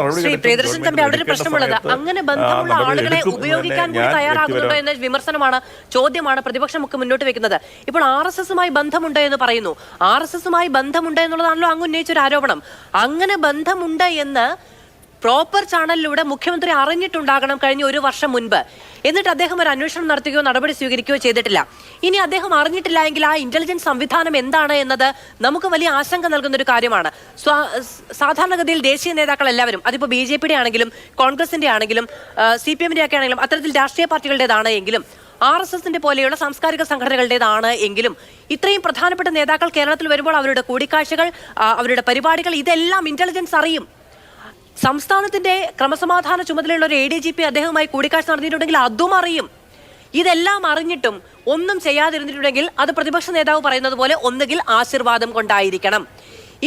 അങ്ങനെ ബന്ധമുള്ള ആളുകളെ ഉപയോഗിക്കാൻ കൂടി തയ്യാറാകുന്നുണ്ടോ എന്ന വിമർശനമാണ്, ചോദ്യമാണ് പ്രതിപക്ഷം ഒക്കെ മുന്നോട്ട് വെക്കുന്നത്. ഇപ്പോൾ RSSുമായി ബന്ധമുണ്ട് എന്ന് പറയുന്നു. RSSുമായി ബന്ധമുണ്ട് എന്നുള്ളതാണല്ലോ അങ്ങ് ഉന്നയിച്ചൊരു ആരോപണം. അങ്ങനെ ബന്ധമുണ്ട് എന്ന് പ്രോപ്പർ ചാനലിലൂടെ മുഖ്യമന്ത്രി അറിഞ്ഞിട്ടുണ്ടാകണം കഴിഞ്ഞ 1 വർഷം മുൻപ്. എന്നിട്ട് അദ്ദേഹം ഒരു അന്വേഷണം നടത്തുകയോ നടപടി സ്വീകരിക്കുകയോ ചെയ്തിട്ടില്ല. ഇനി അദ്ദേഹം അറിഞ്ഞിട്ടില്ല എങ്കിൽ ആ ഇന്റലിജൻസ് സംവിധാനം എന്താണ് എന്നത് നമുക്ക് വലിയ ആശങ്ക നൽകുന്ന ഒരു കാര്യമാണ്. സാധാരണഗതിയിൽ ദേശീയ നേതാക്കൾ എല്ലാവരും, അതിപ്പോൾ BJPയുടെ ആണെങ്കിലും കോൺഗ്രസിന്റെ ആണെങ്കിലും CPMന്റെ ഒക്കെ ആണെങ്കിലും അത്തരത്തിൽ രാഷ്ട്രീയ പാർട്ടികളുടേതാണ് എങ്കിലും RSSന്റെ പോലെയുള്ള സാംസ്കാരിക സംഘടനകളുടേതാണ് എങ്കിലും ഇത്രയും പ്രധാനപ്പെട്ട നേതാക്കൾ കേരളത്തിൽ വരുമ്പോൾ അവരുടെ കൂടിക്കാഴ്ചകൾ, അവരുടെ പരിപാടികൾ ഇതെല്ലാം ഇന്റലിജൻസ് അറിയും. സംസ്ഥാനത്തിന്റെ ക്രമസമാധാന ചുമതലയുള്ള ഒരു ADGP അദ്ദേഹവുമായി കൂടിക്കാഴ്ച നടത്തിയിട്ടുണ്ടെങ്കിൽ അതും അറിയും. ഇതെല്ലാം അറിഞ്ഞിട്ടും ഒന്നും ചെയ്യാതിരുന്നിട്ടുണ്ടെങ്കിൽ അത് പ്രതിപക്ഷ നേതാവ് പറയുന്നത് പോലെ ഒന്നുകിൽ ആശീർവാദം കൊണ്ടായിരിക്കണം.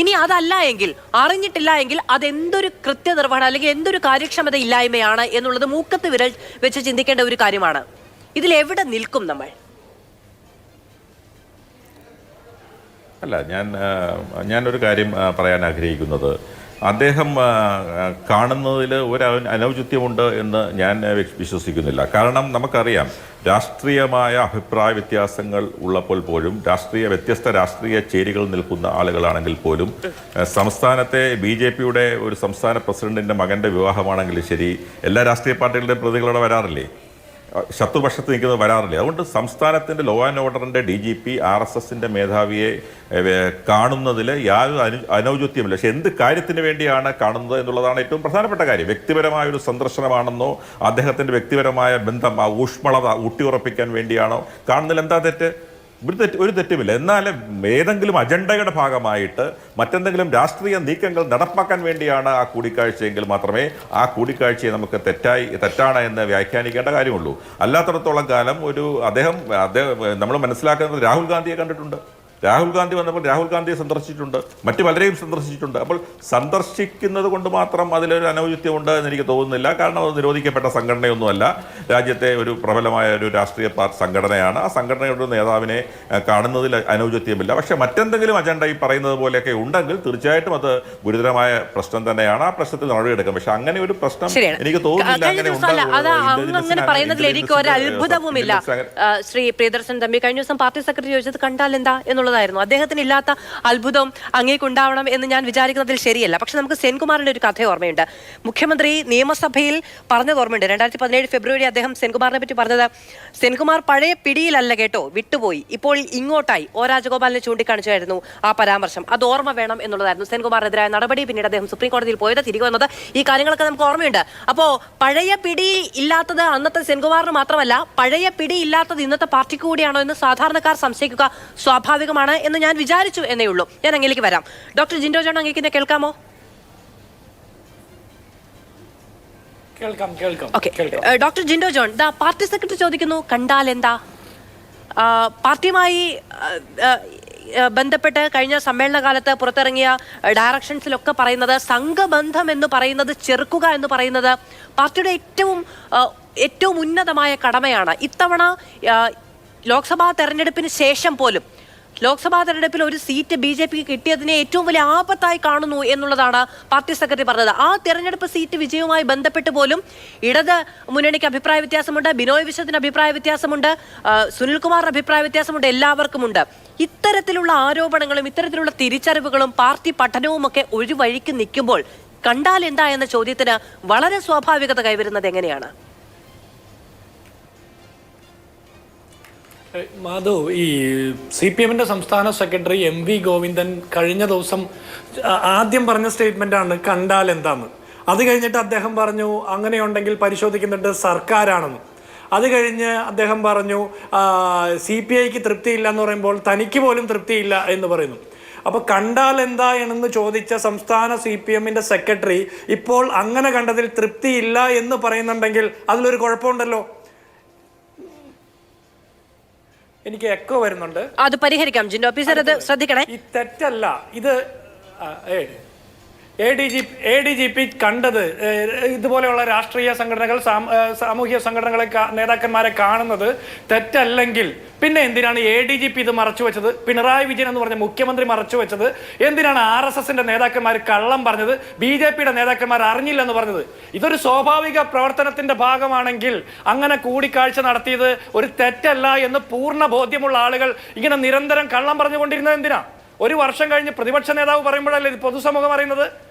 ഇനി അതല്ല എങ്കിൽ, അറിഞ്ഞിട്ടില്ല എങ്കിൽ അതെന്തൊരു കൃത്യനിർവഹണം അല്ലെങ്കിൽ എന്തൊരു കാര്യക്ഷമത ഇല്ലായ്മയാണ് എന്നുള്ളത് മൂക്കത്ത് വിരൽ വെച്ച് ചിന്തിക്കേണ്ട ഒരു കാര്യമാണ്. ഇതിലെവിടെ നിൽക്കും നമ്മൾ? അല്ല, ഞാനൊരു കാര്യം പറയാൻ ആഗ്രഹിക്കുന്നത്, അദ്ദേഹം കാണുന്നതിൽ ഒരു അനൗചിത്യമുണ്ട് എന്ന് ഞാൻ വിശ്വസിക്കുന്നില്ല. കാരണം നമുക്കറിയാം, രാഷ്ട്രീയമായ അഭിപ്രായ വ്യത്യാസങ്ങൾ ഉള്ളപ്പോൾ പോലും, വ്യത്യസ്ത രാഷ്ട്രീയ ചേരികൾ നിൽക്കുന്ന ആളുകളാണെങ്കിൽ പോലും, സംസ്ഥാനത്തെ BJPയുടെ ഒരു സംസ്ഥാന പ്രസിഡന്റിൻ്റെ മകൻ്റെ വിവാഹമാണെങ്കിലും ശരി, എല്ലാ രാഷ്ട്രീയ പാർട്ടികളുടെയും പ്രതികളോടെ വരാറില്ലേ? ശത്രുപക്ഷത്ത് നിൽക്കുന്നത് വരാറില്ല. അതുകൊണ്ട് സംസ്ഥാനത്തിൻ്റെ ലോ ആൻഡ് ഓർഡറിൻ്റെ DGP RSSന്റെ മേധാവിയെ കാണുന്നതിൽ യാതൊരു അനൗചിത്യമില്ല. പക്ഷെ എന്ത് കാര്യത്തിന് വേണ്ടിയാണ് കാണുന്നത് എന്നുള്ളതാണ് ഏറ്റവും പ്രധാനപ്പെട്ട കാര്യം. വ്യക്തിപരമായ ഒരു സന്ദർശനമാണെന്നോ അദ്ദേഹത്തിൻ്റെ വ്യക്തിപരമായ ബന്ധം, ആ ഊഷ്മളത ഊട്ടിയുറപ്പിക്കാൻ വേണ്ടിയാണോ കാണുന്നതിൽ എന്താ തെറ്റ്? ഒരു തെറ്റുമില്ല. എന്നാൽ ഏതെങ്കിലും അജണ്ടയുടെ ഭാഗമായിട്ട് മറ്റെന്തെങ്കിലും രാഷ്ട്രീയ നീക്കങ്ങൾ നടപ്പാക്കാൻ വേണ്ടിയാണ് ആ കൂടിക്കാഴ്ചയെങ്കിൽ മാത്രമേ ആ കൂടിക്കാഴ്ചയെ നമുക്ക് തെറ്റാണ് എന്ന് വ്യാഖ്യാനിക്കേണ്ട കാര്യമുള്ളൂ. അല്ലാത്തടത്തോളം കാലം അദ്ദേഹം നമ്മൾ മനസ്സിലാക്കുന്നത് രാഹുൽ ഗാന്ധിയെ കണ്ടിട്ടുണ്ട്. രാഹുൽ ഗാന്ധി വന്നപ്പോൾ രാഹുൽ ഗാന്ധിയെ സന്ദർശിച്ചിട്ടുണ്ട്, മറ്റു പലരെയും സന്ദർശിച്ചിട്ടുണ്ട്. അപ്പോൾ സന്ദർശിക്കുന്നത് കൊണ്ട് മാത്രം അതിലൊരു അനൗചിത്യമുണ്ട് എന്ന് എനിക്ക് തോന്നുന്നില്ല. കാരണം അത് നിരോധിക്കപ്പെട്ട സംഘടനയൊന്നുമല്ല, രാജ്യത്തെ ഒരു പ്രബലമായ ഒരു രാഷ്ട്രീയ സംഘടനയാണ്. ആ സംഘടനയുടെ നേതാവിനെ കാണുന്നതിൽ അനൗചിത്യമില്ല. പക്ഷെ മറ്റെന്തെങ്കിലും അജണ്ട ഈ പറയുന്നത് പോലെയൊക്കെ ഉണ്ടെങ്കിൽ തീർച്ചയായിട്ടും അത് ഗുരുതരമായ പ്രശ്നം തന്നെയാണ്. ആ പ്രശ്നത്തിൽ നടപടിയെടുക്കും. പക്ഷെ അങ്ങനെ ഒരു പ്രശ്നം എനിക്ക് തോന്നുന്നില്ല. അങ്ങനെ പറയുന്നതിൽ എനിക്ക് ഒരു അത്ഭുതവുമില്ല. ശ്രീ പ്രിയദർശൻ തമ്പി, കഴിഞ്ഞ ദിവസം പാർട്ടി സെക്രട്ടറി ചോദിച്ചത് കണ്ടാൽ എന്താ എന്നുള്ളതായിരുന്നു. അദ്ദേഹത്തിന് ഇല്ലാത്ത അത്ഭുതം അങ്ങേക്കുണ്ടാവണം എന്ന് ഞാൻ വിചാരിക്കുന്നതിൽ ശരിയല്ല. പക്ഷെ നമുക്ക് സെൻകുമാറിന്റെ ഒരു കഥ ഓർമ്മയുണ്ട്. മുഖ്യമന്ത്രി നിയമസഭയിൽ പറഞ്ഞത് ഓർമ്മയുണ്ട്. 2017 ഫെബ്രുവരി അദ്ദേഹം സെൻകുമാറിനെ പറ്റി പറഞ്ഞത്, സെൻകുമാർ പഴയ പിടിയിലല്ല കേട്ടോ, വിട്ടുപോയി, ഇപ്പോൾ ഇങ്ങോട്ടായി. O രാജഗോപാലിനെ ചൂണ്ടിക്കാണിച്ചായിരുന്നു ആ പരാമർശം. അത് ഓർമ്മ വേണം എന്നുള്ളതായിരുന്നു സെൻകുമാറിനെതിരായ നടപടി. പിന്നീട് അദ്ദേഹം സുപ്രീം കോടതിയിൽ പോയത്, തിരികെ വന്നത്, ഈ കാര്യങ്ങളൊക്കെ നമുക്ക് ഓർമ്മയുണ്ട്. അപ്പോ പഴയ പിടി ഇല്ലാത്തത് അന്നത്തെ സെൻകുമാറിന് മാത്രമല്ല, പഴയ പിടി ഇല്ലാത്തത് ഇന്നത്തെ പാർട്ടിക്ക് കൂടിയാണോ എന്ന് സാധാരണക്കാർ സംശയിക്കുക സ്വാഭാവികമാണ് എന്ന് ഞാൻ വിചാരിച്ചു എന്നേ ഉള്ളൂ. ഞാൻ അങ്ങേലേക്ക് വരാം. ഡോക്ടർ ജിൻഡോ ജോൺ, അങ്ങേക്ക് എന്നെ കേൾക്കാമോ? Doctor Jinto John, party secretary ചോദിക്കുന്നു, കണ്ടാൽ എന്താ? പാർട്ടിയുമായി ബന്ധപ്പെട്ട് കഴിഞ്ഞ സമ്മേളന കാലത്ത് പുറത്തിറങ്ങിയ ഡയറക്ഷൻസിലൊക്കെ പറയുന്നത്, സംഘബന്ധം എന്ന് പറയുന്നത് ചെറുക്കുക എന്ന് പറയുന്നത് പാർട്ടിയുടെ ഏറ്റവും ഉന്നതമായ കടമയാണ്. ഇത്തവണ ലോക്സഭാ തെരഞ്ഞെടുപ്പിന് ശേഷം പോലും ലോക്സഭാ തെരഞ്ഞെടുപ്പിൽ ഒരു സീറ്റ് BJPക്ക് കിട്ടിയതിനെ ഏറ്റവും വലിയ ആപത്തായി കാണുന്നു എന്നുള്ളതാണ് പാർട്ടി സെക്രട്ടറി പറഞ്ഞത്. ആ തെരഞ്ഞെടുപ്പ് സീറ്റ് വിജയവുമായി ബന്ധപ്പെട്ട് പോലും ഇടത് മുന്നണിക്ക് അഭിപ്രായ വ്യത്യാസമുണ്ട്, ബിനോയ് വിശ്വത്തിന് അഭിപ്രായ വ്യത്യാസമുണ്ട്, സുനിൽകുമാറിന് അഭിപ്രായ വ്യത്യാസമുണ്ട്, എല്ലാവർക്കുമുണ്ട്. ഇത്തരത്തിലുള്ള ആരോപണങ്ങളും ഇത്തരത്തിലുള്ള തിരിച്ചറിവുകളും പാർട്ടി പഠനവും ഒക്കെ ഒരു വഴിക്ക് നിൽക്കുമ്പോൾ കണ്ടാൽ എന്താ എന്ന ചോദ്യത്തിന് വളരെ സ്വാഭാവികത കൈവരുന്നത് എങ്ങനെയാണ്? മാധവ്, ഈ CPMന്റെ സംസ്ഥാന സെക്രട്ടറി MV ഗോവിന്ദൻ കഴിഞ്ഞ ദിവസം ആദ്യം പറഞ്ഞ സ്റ്റേറ്റ്മെന്റാണ് കണ്ടാൽ എന്താന്ന്. അത് കഴിഞ്ഞിട്ട് അദ്ദേഹം പറഞ്ഞു അങ്ങനെയുണ്ടെങ്കിൽ പരിശോധിക്കുന്നുണ്ട് സർക്കാരാണെന്ന്. അത് കഴിഞ്ഞ് അദ്ദേഹം പറഞ്ഞു CPIക്ക് തൃപ്തിയില്ല എന്ന് പറയുമ്പോൾ തനിക്ക് പോലും തൃപ്തിയില്ല എന്ന് പറയുന്നു. അപ്പോൾ കണ്ടാൽ എന്താ എന്ന് ചോദിച്ച സംസ്ഥാന CPMന്റെ സെക്രട്ടറി ഇപ്പോൾ അങ്ങനെ കണ്ടതിൽ തൃപ്തിയില്ല എന്ന് പറയുന്നുണ്ടെങ്കിൽ അതിലൊരു കുഴപ്പമുണ്ടല്ലോ. എനിക്ക് എക്കോ വരുന്നുണ്ട്, അത് പരിഹരിക്കാം. ജിൻഡോ ഓഫീസർ അത് ശ്രദ്ധിക്കണേ. ഈ തെറ്റല്ല ഇത്. എ ഡി ജി പി കണ്ടത് ഇതുപോലെയുള്ള രാഷ്ട്രീയ സംഘടനകൾ സാമൂഹിക സംഘടനകളെ നേതാക്കന്മാരെ കാണുന്നത് തെറ്റല്ലെങ്കിൽ പിന്നെ എന്തിനാണ് എ ഡി ജി പി ഇത് മറച്ചു വെച്ചത്? പിണറായി വിജയൻ എന്ന് പറഞ്ഞ മുഖ്യമന്ത്രി മറച്ചു വെച്ചത് എന്തിനാണ്? RSSന്റെ നേതാക്കന്മാർ കള്ളം പറഞ്ഞത്, BJPയുടെ നേതാക്കന്മാർ അറിഞ്ഞില്ലെന്ന് പറഞ്ഞത്. ഇതൊരു സ്വാഭാവിക പ്രവർത്തനത്തിന്റെ ഭാഗമാണെങ്കിൽ അങ്ങനെ കൂടിക്കാഴ്ച നടത്തിയത് ഒരു തെറ്റല്ല എന്ന് പൂർണ്ണ ബോധ്യമുള്ള ആളുകൾ ഇങ്ങനെ നിരന്തരം കള്ളം പറഞ്ഞുകൊണ്ടിരുന്നത് എന്തിനാ? ഒരു വർഷം കഴിഞ്ഞ് പ്രതിപക്ഷ നേതാവ് പറയുമ്പോഴല്ലേ ഇത് പൊതുസമൂഹം അറിയുന്നത്?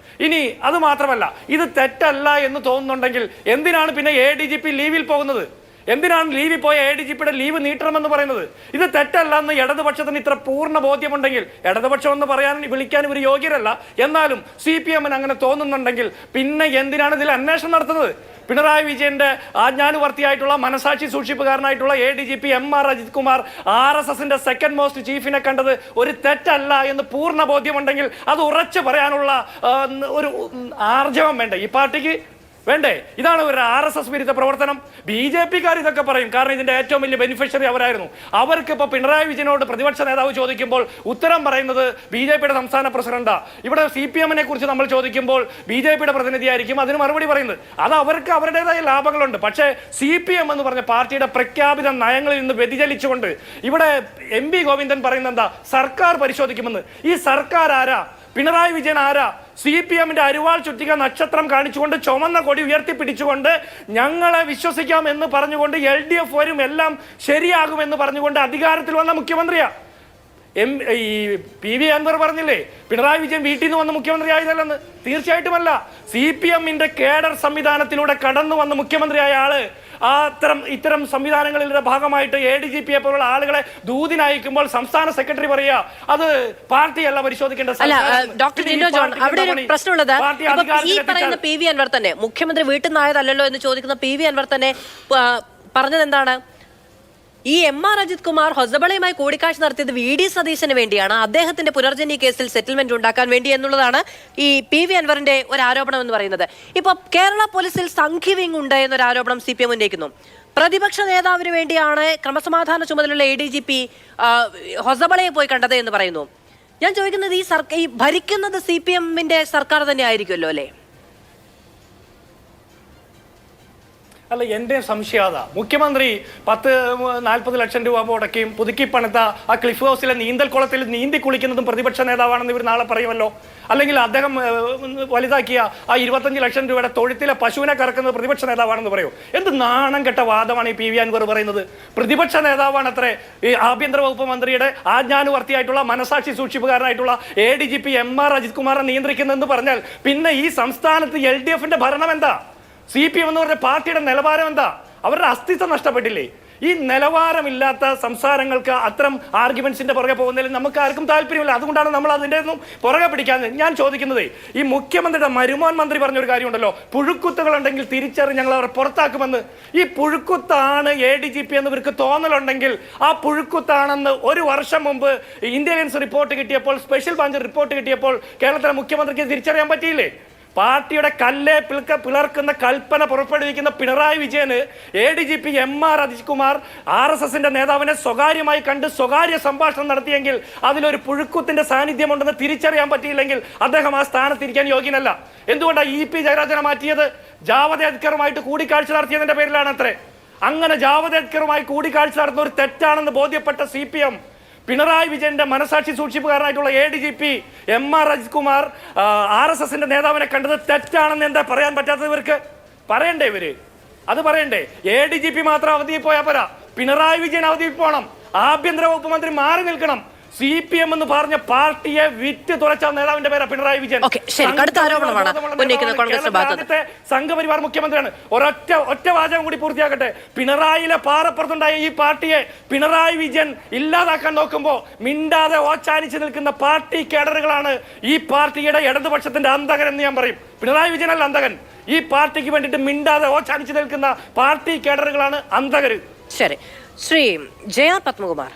ഇനി അത് മാത്രമല്ല, ഇത് തെറ്റല്ല എന്ന് തോന്നുന്നുണ്ടെങ്കിൽ എന്തിനാണ് പിന്നെ ADGP ലീവിൽ പോകുന്നത്? എന്തിനാണ് ലീവിൽ പോയ ADGPയുടെ ലീവ് നീട്ടണമെന്ന് പറയുന്നത്? ഇത് തെറ്റല്ല എന്ന് ഇടതുപക്ഷത്തിന് ഇത്ര പൂർണ്ണ ബോധ്യമുണ്ടെങ്കിൽ, ഇടതുപക്ഷം എന്ന് വിളിക്കാൻ ഒരു യോഗ്യരല്ല, എന്നാലും CPMന് അങ്ങനെ തോന്നുന്നുണ്ടെങ്കിൽ പിന്നെ എന്തിനാണ് ഇതിൽ അന്വേഷണം നടത്തുന്നത്? പിണറായി വിജയന്റെ ആജ്ഞാനുവർത്തിയായിട്ടുള്ള മനസാക്ഷി സൂക്ഷിപ്പുകാരനായിട്ടുള്ള ADGP MR അജിത് കുമാർ RSSന്റെ സെക്കൻഡ് മോസ്റ്റ് ചീഫിനെ കണ്ടത് ഒരു തെറ്റല്ല എന്ന് പൂർണ്ണ ബോധ്യമുണ്ടെങ്കിൽ അത് ഉറച്ചു പറയാനുള്ള ഒരു ആർജവം വേണ്ടേ ഈ പാർട്ടിക്ക്? വേണ്ടേ? ഇതാണ് ഒരു RSS വിരുദ്ധ പ്രവർത്തനം. BJPക്കാർ ഇതൊക്കെ പറയും, കാരണം ഇതിന്റെ ഏറ്റവും വലിയ ബെനിഫിഷ്യറി അവരായിരുന്നു. അവർക്ക് ഇപ്പോൾ പിണറായി വിജയനോട് പ്രതിപക്ഷ നേതാവ് ചോദിക്കുമ്പോൾ ഉത്തരം പറയുന്നത് BJPയുടെ സംസ്ഥാന പ്രസിഡന്റാ. ഇവിടെ CPMനെ കുറിച്ച് നമ്മൾ ചോദിക്കുമ്പോൾ BJPയുടെ പ്രതിനിധിയായിരിക്കും അതിന് മറുപടി പറയുന്നത്. അത് അവർക്ക് അവരുടേതായ ലാഭങ്ങളുണ്ട്. പക്ഷേ CPM എന്ന് പറഞ്ഞ പാർട്ടിയുടെ പ്രഖ്യാപിത നയങ്ങളിൽ നിന്ന് വ്യതിചലിച്ചുകൊണ്ട് ഇവിടെ MV ഗോവിന്ദൻ പറയുന്നത് എന്താ? സർക്കാർ പരിശോധിക്കുമെന്ന്. ഈ സർക്കാർ ആരാ? പിണറായി വിജയൻ ആരാ? CPMന്റെ അരിവാൾ ചുറ്റിക നക്ഷത്രം കാണിച്ചുകൊണ്ട് ചുമന്ന കൊടി ഉയർത്തിപ്പിടിച്ചുകൊണ്ട് ഞങ്ങളെ വിശ്വസിക്കാം എന്ന് പറഞ്ഞുകൊണ്ട് LDF വരും, എല്ലാം ശരിയാകുമെന്ന് പറഞ്ഞുകൊണ്ട് അധികാരത്തിൽ വന്ന മുഖ്യമന്ത്രിയാ. ഈ PV അൻവർ പറഞ്ഞില്ലേ പിണറായി വിജയൻ വീട്ടിൽ നിന്ന് വന്ന മുഖ്യമന്ത്രി ആയതല്ലെന്ന്? തീർച്ചയായിട്ടുമല്ല. CPMന്റെ കേഡർ സംവിധാനത്തിലൂടെ കടന്നു വന്ന മുഖ്യമന്ത്രിയായ ആള് ഇത്തരം സംവിധാനങ്ങളുടെ ഭാഗമായിട്ട് ADGPയെ പോലുള്ള ആളുകളെ ദൂതിനയക്കുമ്പോൾ സംസ്ഥാന സെക്രട്ടറി പറയുക അത് പാർട്ടിയല്ല പരിശോധിക്കേണ്ട. ഡോക്ടർ ജിൻഡോ ജോൺ, അവിടെ ഒരു പ്രശ്നമുള്ളത് ഈ പറയുന്ന PV അൻവർ തന്നെ മുഖ്യമന്ത്രി വീട്ടിൽ നിന്നായതല്ലോ എന്ന് ചോദിക്കുന്ന PV അൻവർ തന്നെ പറഞ്ഞത് എന്താണ്? ഈ MR അജിത് കുമാർ ഹൊസബളയുമായി കൂടിക്കാഴ്ച നടത്തിയത് VD സതീശന് വേണ്ടിയാണ്, അദ്ദേഹത്തിന്റെ പുനർജനി കേസിൽ സെറ്റിൽമെന്റ് ഉണ്ടാക്കാൻ വേണ്ടി എന്നുള്ളതാണ് ഈ PV അൻവറിന്റെ ഒരു ആരോപണം എന്ന് പറയുന്നത്. ഇപ്പൊ കേരള പോലീസിൽ സംഘിവിങ് ഉണ്ട് എന്നൊരു ആരോപണം CPM ഉന്നയിക്കുന്നു. പ്രതിപക്ഷ നേതാവിന് വേണ്ടിയാണ് ക്രമസമാധാന ചുമതലയുള്ള ADGP ഹൊസബളയെ പോയി കണ്ടത് എന്ന് പറയുന്നു. ഞാൻ ചോദിക്കുന്നത് ഈ ഭരിക്കുന്നത് CPMന്റെ സർക്കാർ തന്നെ ആയിരിക്കുമല്ലോ അല്ലേ? അല്ല, എൻ്റെ സംശയത മുഖ്യമന്ത്രി 40 ലക്ഷം രൂപ മുടക്കിയും പുതുക്കി പണിത ആ ക്ലിഫ് ഹൗസിലെ നീന്തൽക്കുളത്തിൽ നീന്തി കുളിക്കുന്നതും പ്രതിപക്ഷ നേതാവാണെന്ന് ഇവർ നാളെ പറയുമല്ലോ. അല്ലെങ്കിൽ അദ്ദേഹം വലുതാക്കിയ ആ 25 ലക്ഷം രൂപയുടെ തൊഴുത്തിലെ പശുവിനെ കറക്കുന്നത് പ്രതിപക്ഷ നേതാവാണെന്ന് പറയൂ. എന്ത് നാണം കെട്ട വാദമാണ് ഈ PV അൻവർ പറയുന്നത്? പ്രതിപക്ഷ നേതാവാണ് അത്രേ ഈ ആഭ്യന്തര വകുപ്പ് മന്ത്രിയുടെ ആജ്ഞാനുവർത്തിയായിട്ടുള്ള മനസാക്ഷി സൂക്ഷിപ്പുകാരനായിട്ടുള്ള ADGP MR അജിത് കുമാറിനെ നിയന്ത്രിക്കുന്നതെന്ന് പറഞ്ഞാൽ പിന്നെ ഈ സംസ്ഥാനത്ത് LDFന്റെ ഭരണം എന്താ? CPM എന്ന് പറഞ്ഞ പാർട്ടിയുടെ നിലവാരം എന്താ? അവരുടെ അസ്തിത്വം നഷ്ടപ്പെട്ടില്ലേ? ഈ നിലവാരമില്ലാത്ത സംസാരങ്ങൾക്ക് അത്തരം ആർഗ്യുമെന്റ്സിന്റെ പുറകെ പോകുന്നതിൽ നമുക്ക് ആർക്കും താല്പര്യമില്ല. അതുകൊണ്ടാണ് നമ്മൾ അതിൻ്റെ ഒന്നും പുറകെ പിടിക്കാൻ. ഞാൻ ചോദിക്കുന്നത്, ഈ മുഖ്യമന്ത്രിയുടെ മരുമോൻ മന്ത്രി പറഞ്ഞൊരു കാര്യമുണ്ടല്ലോ, പുഴുക്കുത്തുകൾ ഉണ്ടെങ്കിൽ തിരിച്ചറിഞ്ഞ് ഞങ്ങൾ അവരെ പുറത്താക്കുമെന്ന്. ഈ പുഴുക്കുത്താണ് ADGP എന്ന് ഇവർക്ക് തോന്നലുണ്ടെങ്കിൽ ആ പുഴുക്കുത്താണെന്ന് ഒരു വർഷം മുമ്പ് ഇന്റലിജൻസ് റിപ്പോർട്ട് കിട്ടിയപ്പോൾ, സ്പെഷ്യൽ ബ്രാഞ്ച് റിപ്പോർട്ട് കിട്ടിയപ്പോൾ കേരളത്തിലെ മുഖ്യമന്ത്രിക്ക് തിരിച്ചറിയാൻ പറ്റിയില്ലേ? പാർട്ടിയുടെ കല്ലെ പിളർക്കുന്ന കൽപ്പന പുറപ്പെടുവിക്കുന്ന പിണറായി വിജയന് ADGP MR അജിത് കുമാർ RSSന്റെ നേതാവിനെ സ്വകാര്യമായി കണ്ട് സ്വകാര്യ സംഭാഷണം നടത്തിയെങ്കിൽ അതിലൊരു പുഴുക്കുത്തിന്റെ സാന്നിധ്യമുണ്ടെന്ന് തിരിച്ചറിയാൻ പറ്റിയില്ലെങ്കിൽ അദ്ദേഹം ആ സ്ഥാനത്തിരിക്കാൻ യോഗ്യനല്ല. എന്തുകൊണ്ടാണ് EP ജയരാജനെ മാറ്റിയത്? ജാവദേക്കറുമായിട്ട് കൂടിക്കാഴ്ച നടത്തിയതിന്റെ പേരിലാണ് അത്രേ. അങ്ങനെ ജാവദേക്കറുമായി കൂടിക്കാഴ്ച നടത്തുന്ന ഒരു തെറ്റാണെന്ന് ബോധ്യപ്പെട്ട CPM പിണറായി വിജയന്റെ മനസാക്ഷി സൂക്ഷിപ്പുകാരനായിട്ടുള്ള ADGP MR അജിത് കുമാർ RSSന്റെ നേതാവിനെ കണ്ടത് തെറ്റാണെന്ന് എന്താ പറയാൻ പറ്റാത്തത്? ഇവർക്ക് പറയണ്ടേ? ഇവര് അത് പറയണ്ടേ? ADGP മാത്രം അവധിയിൽ പോയാൽ പോരാ, പിണറായി വിജയൻ അവധിയിൽ പോകണം, ആഭ്യന്തര വകുപ്പ് മന്ത്രി മാറി നിൽക്കണം. CPM എന്ന് പറഞ്ഞ പാർട്ടിയെ വിറ്റ് തുറച്ച നേതാവിന്റെ പേരാ പിണറായി വിജയൻ. സംഘപരിവാർ മുഖ്യമന്ത്രിയാണ്. ഒറ്റ വാചകം കൂടി പൂർത്തിയാക്കട്ടെ. പിണറായിലെ പാറപ്പുറത്തുണ്ടായ ഈ പാർട്ടിയെ പിണറായി വിജയൻ ഇല്ലാതാക്കാൻ നോക്കുമ്പോൾ മിണ്ടാതെ ഓച്ചാനിച്ച് നിൽക്കുന്ന പാർട്ടി കേഡറുകളാണ് ഈ പാർട്ടിയുടെ ഇടതുപക്ഷത്തിന്റെ അന്തകൻ എന്ന് ഞാൻ പറയും. പിണറായി വിജയനല്ല അന്തകൻ, ഈ പാർട്ടിക്ക് വേണ്ടിയിട്ട് മിണ്ടാതെ ഓച്ചാനിച്ച് നിൽക്കുന്ന പാർട്ടി കേഡറുകളാണ് അന്തകര്. ശരി, ശ്രീ JR പത്മകുമാർ,